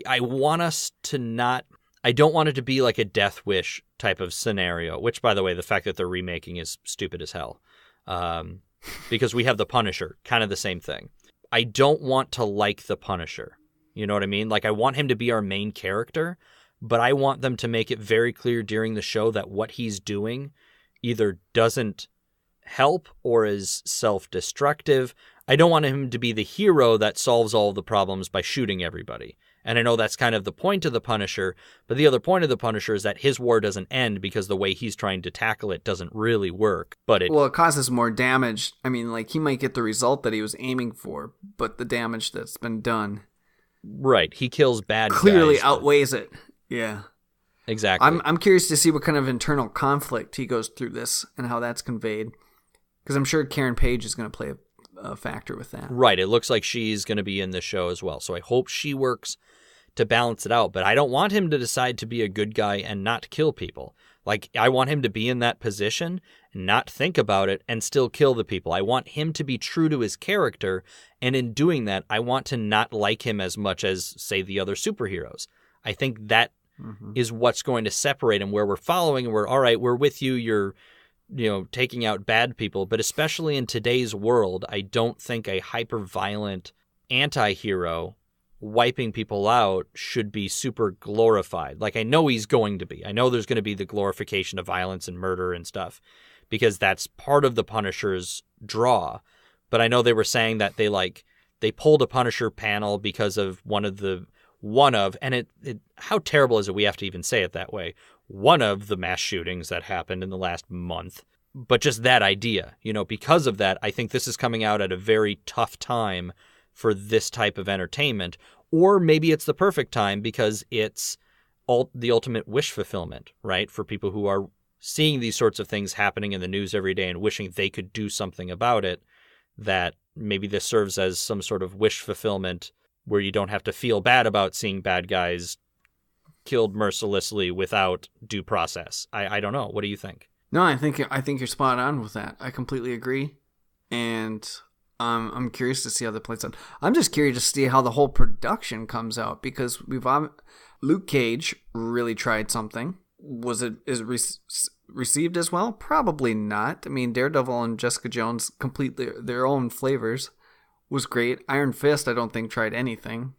Speaker 2: I want us to not... I don't want it to be like a Death Wish type of scenario, which, by the way, the fact that they're remaking is stupid as hell. Because we have the Punisher, kind of the same thing. I don't want to like the Punisher. You know what I mean? Like, I want him to be our main character, but I want them to make it very clear during the show that what he's doing either doesn't help or is self-destructive. I don't want him to be the hero that solves all the problems by shooting everybody. And I know that's kind of the point of the Punisher, but the other point of the Punisher is that his war doesn't end because the way he's trying to tackle it doesn't really work. But it
Speaker 1: causes more damage. I mean, like, he might get the result that he was aiming for, but the damage that's been done...
Speaker 2: Right, he kills bad guys.
Speaker 1: Clearly outweighs it. Yeah.
Speaker 2: Exactly.
Speaker 1: I'm curious to see what kind of internal conflict he goes through this and how that's conveyed. Because I'm sure Karen Page is going to play a factor with that.
Speaker 2: Right, it looks like she's going to be in this show as well. So I hope she works to balance it out, but I don't want him to decide to be a good guy and not kill people. Like, I want him to be in that position and not think about it and still kill the people. I want him to be true to his character, and in doing that, I want to not like him as much as, say, the other superheroes. I think that is what's going to separate him, where we're following and we're, all right, we're with you, you're taking out bad people, but especially in today's world, I don't think a hyper-violent anti-hero wiping people out should be super glorified. Like, I know he's going to be. I know there's going to be the glorification of violence and murder and stuff, because that's part of the Punisher's draw. But I know they were saying that they pulled a Punisher panel because of and it how terrible is it we have to even say it that way? one of the mass shootings that happened in the last month, but just that idea. Because of that, I think this is coming out at a very tough time for this type of entertainment. Or maybe it's the perfect time because it's the ultimate wish fulfillment, right? For people who are seeing these sorts of things happening in the news every day and wishing they could do something about it, that maybe this serves as some sort of wish fulfillment where you don't have to feel bad about seeing bad guys killed mercilessly without due process. I don't know. What do you think?
Speaker 1: No, I think you're spot on with that. I completely agree. And I'm curious to see how that plays out. I'm just curious to see how the whole production comes out, because Luke Cage really tried something. Is it received as well? Probably not. I mean, Daredevil and Jessica Jones, completely their own flavors, was great. Iron Fist, I don't think, tried anything.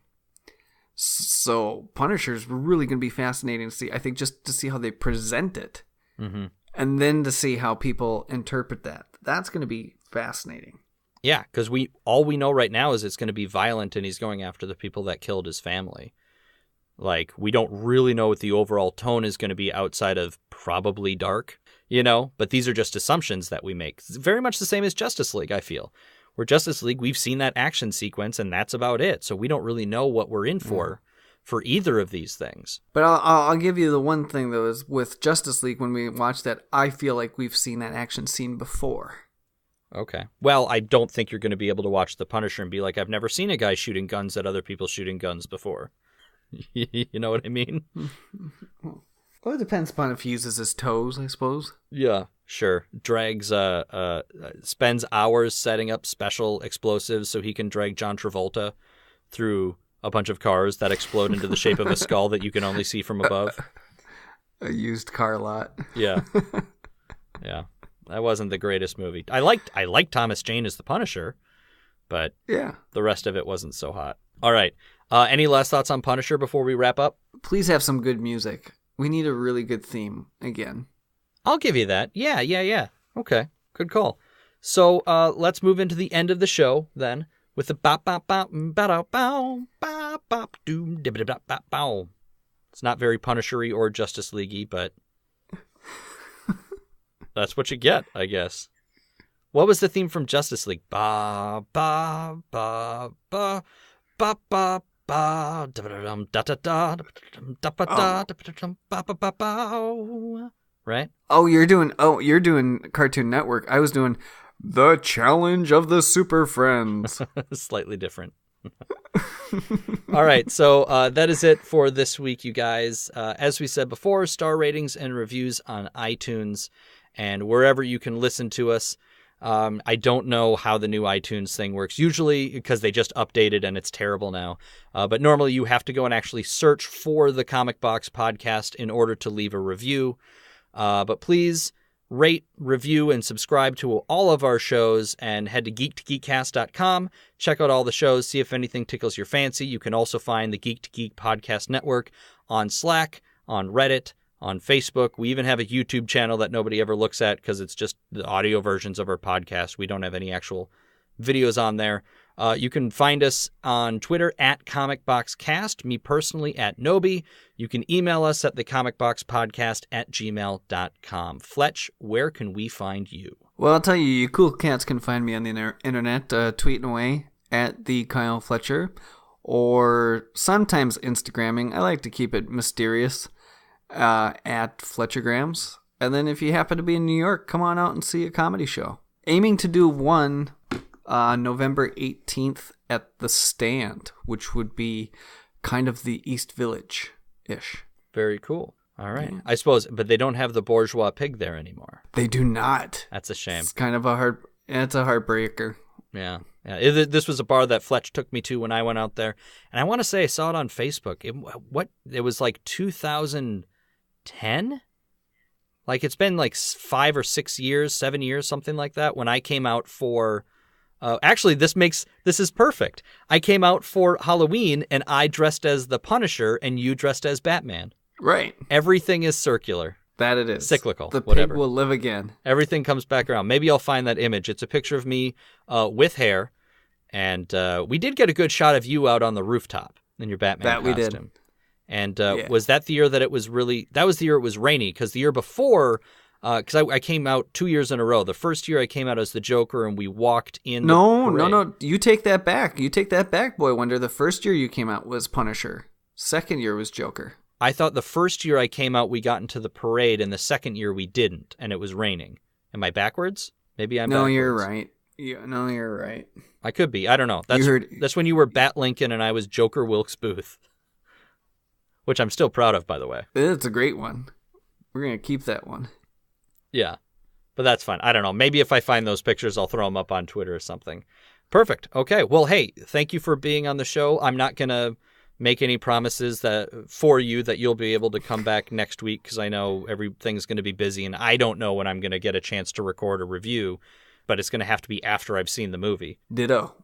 Speaker 1: So Punisher's really going to be fascinating to see. I think just to see how they present it, and then to see how people interpret that. That's going to be fascinating.
Speaker 2: Yeah, because all we know right now is it's going to be violent, and he's going after the people that killed his family. Like, we don't really know what the overall tone is going to be outside of probably dark, but these are just assumptions that we make. It's very much the same as Justice League, I feel. Where Justice League, we've seen that action sequence, and that's about it. So we don't really know what we're in for either of these things.
Speaker 1: But I'll give you the one thing, though, is with Justice League, when we watch that, I feel like we've seen that action scene before.
Speaker 2: Okay. Well, I don't think you're going to be able to watch The Punisher and be like, I've never seen a guy shooting guns at other people shooting guns before. You know what I mean?
Speaker 1: Well, it depends upon if he uses his toes, I suppose.
Speaker 2: Yeah, sure. Spends hours setting up special explosives so he can drag John Travolta through a bunch of cars that explode into the shape of a skull that you can only see from above.
Speaker 1: A used car lot.
Speaker 2: Yeah. Yeah. That wasn't the greatest movie. I liked Thomas Jane as the Punisher, but the rest of it wasn't so hot. All right. Any last thoughts on Punisher before we wrap up?
Speaker 1: Please have some good music. We need a really good theme again.
Speaker 2: I'll give you that. Yeah. Okay. Good call. So let's move into the end of the show then with the bop bop bop bop bop bop bop doom dib dib bop bop bow. It's not very Punisher-y or Justice League-y, but that's what you get, I guess. What was the theme from Justice League? Ba ba ba ba ba ba ba da da da da da da da. Right?
Speaker 1: Oh, you're doing Cartoon Network. I was doing The Challenge of the Super Friends.
Speaker 2: Slightly different. All right, so that is it for this week, you guys. As we said before, star ratings and reviews on iTunes and wherever you can listen to us. I don't know how the new iTunes thing works, usually because they just updated and it's terrible now. But normally you have to go and actually search for the Comic Box Podcast in order to leave a review. But please rate, review, and subscribe to all of our shows and head to GeektoGeekCast.com. Check out all the shows, see if anything tickles your fancy. You can also find the Geek to Geek Podcast Network on Slack, on Reddit, on Facebook. We even have a YouTube channel that nobody ever looks at because it's just the audio versions of our podcast. We don't have any actual videos on there. You can find us on Twitter at ComicBoxCast, me personally at Nobi. You can email us at thecomicboxpodcast@gmail.com. Fletch, where can we find you?
Speaker 1: Well, I'll tell you, you cool cats can find me on the internet, tweeting away at the Kyle Fletcher, or sometimes Instagramming. I like to keep it mysterious, at Fletchergrams. And then if you happen to be in New York, come on out and see a comedy show. Aiming to do one November 18th at The Stand, which would be kind of the East Village-ish.
Speaker 2: Very cool. All right. Yeah. I suppose, but they don't have the bourgeois pig there anymore.
Speaker 1: They do not.
Speaker 2: That's a shame.
Speaker 1: It's kind of it's a heartbreaker.
Speaker 2: Yeah. This was a bar that Fletch took me to when I went out there. And I want to say I saw it on Facebook. It was like 2010? Like it's been like 5 or 6 years, 7 years, something like that, when I came out for... actually, this is perfect. I came out for Halloween, and I dressed as the Punisher, and you dressed as Batman.
Speaker 1: Right.
Speaker 2: Everything is circular.
Speaker 1: That it is.
Speaker 2: Cyclical.
Speaker 1: The
Speaker 2: whatever.
Speaker 1: pig will live again.
Speaker 2: Everything comes back around. Maybe I'll find that image. It's a picture of me with hair, and we did get a good shot of you out on the rooftop in your Batman costume.
Speaker 1: We did.
Speaker 2: And was that the year that it was really... That was the year it was rainy, because the year before... Because I came out 2 years in a row. The first year I came out as the Joker, and we walked in.
Speaker 1: No. You take that back. You take that back, Boy Wonder. The first year you came out was Punisher. Second year was Joker.
Speaker 2: I thought the first year I came out, we got into the parade, and the second year we didn't, and it was raining. Am I backwards? Maybe I'm backwards.
Speaker 1: No, you're right. No, you're right.
Speaker 2: I could be. I don't know. That's when you were Bat Lincoln and I was Joker Wilkes Booth, which I'm still proud of, by the way.
Speaker 1: It's a great one. We're going to keep that one.
Speaker 2: Yeah, but that's fine. I don't know. Maybe if I find those pictures, I'll throw them up on Twitter or something. Perfect. Okay. Well, hey, thank you for being on the show. I'm not going to make any promises that you'll be able to come back next week, because I know everything's going to be busy, and I don't know when I'm going to get a chance to record a review, but it's going to have to be after I've seen the movie.
Speaker 1: Ditto.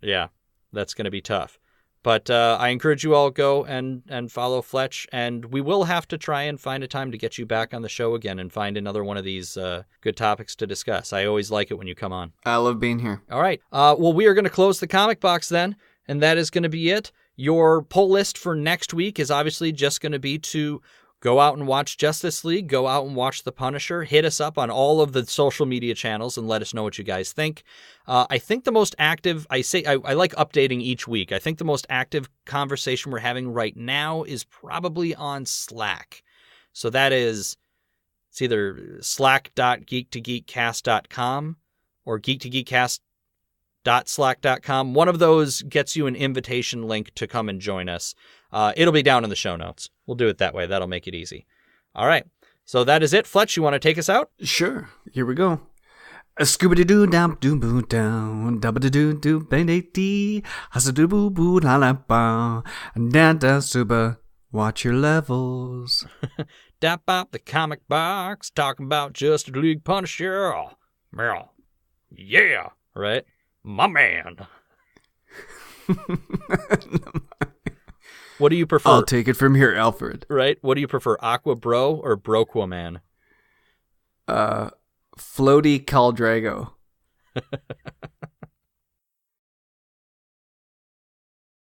Speaker 2: Yeah, that's going to be tough. But I encourage you all go and follow Fletch, and we will have to try and find a time to get you back on the show again and find another one of these good topics to discuss. I always like it when you come on.
Speaker 1: I love being here.
Speaker 2: All right. Well, we are going to close the comic box then, and that is going to be it. Your poll list for next week is obviously just going to be to go out and watch Justice League, go out and watch The Punisher, hit us up on all of the social media channels and let us know what you guys think. I think the most active, I like updating each week. I think the most active conversation we're having right now is probably on Slack. So that is, it's either slack.geektogeekcast.com or geektogeekcast.slack.com. One of those gets you an invitation link to come and join us. It'll be down in the show notes. We'll do it that way. That'll make it easy. All right. So that is it. Fletch, you want to take us out?
Speaker 1: Sure. Here we go. A scooby doo dam doo boo down, dabba doo doo bang dee, hasa doo boo boo la la ba, da da suba. Watch your levels.
Speaker 2: Dap up the comic box, talking about Justice League Punisher. Meryl. Yeah. Right? My man. What do you prefer?
Speaker 1: I'll take it from here, Alfred.
Speaker 2: Right? What do you prefer, Aquabro or Broquaman?
Speaker 1: Floaty Caldrago.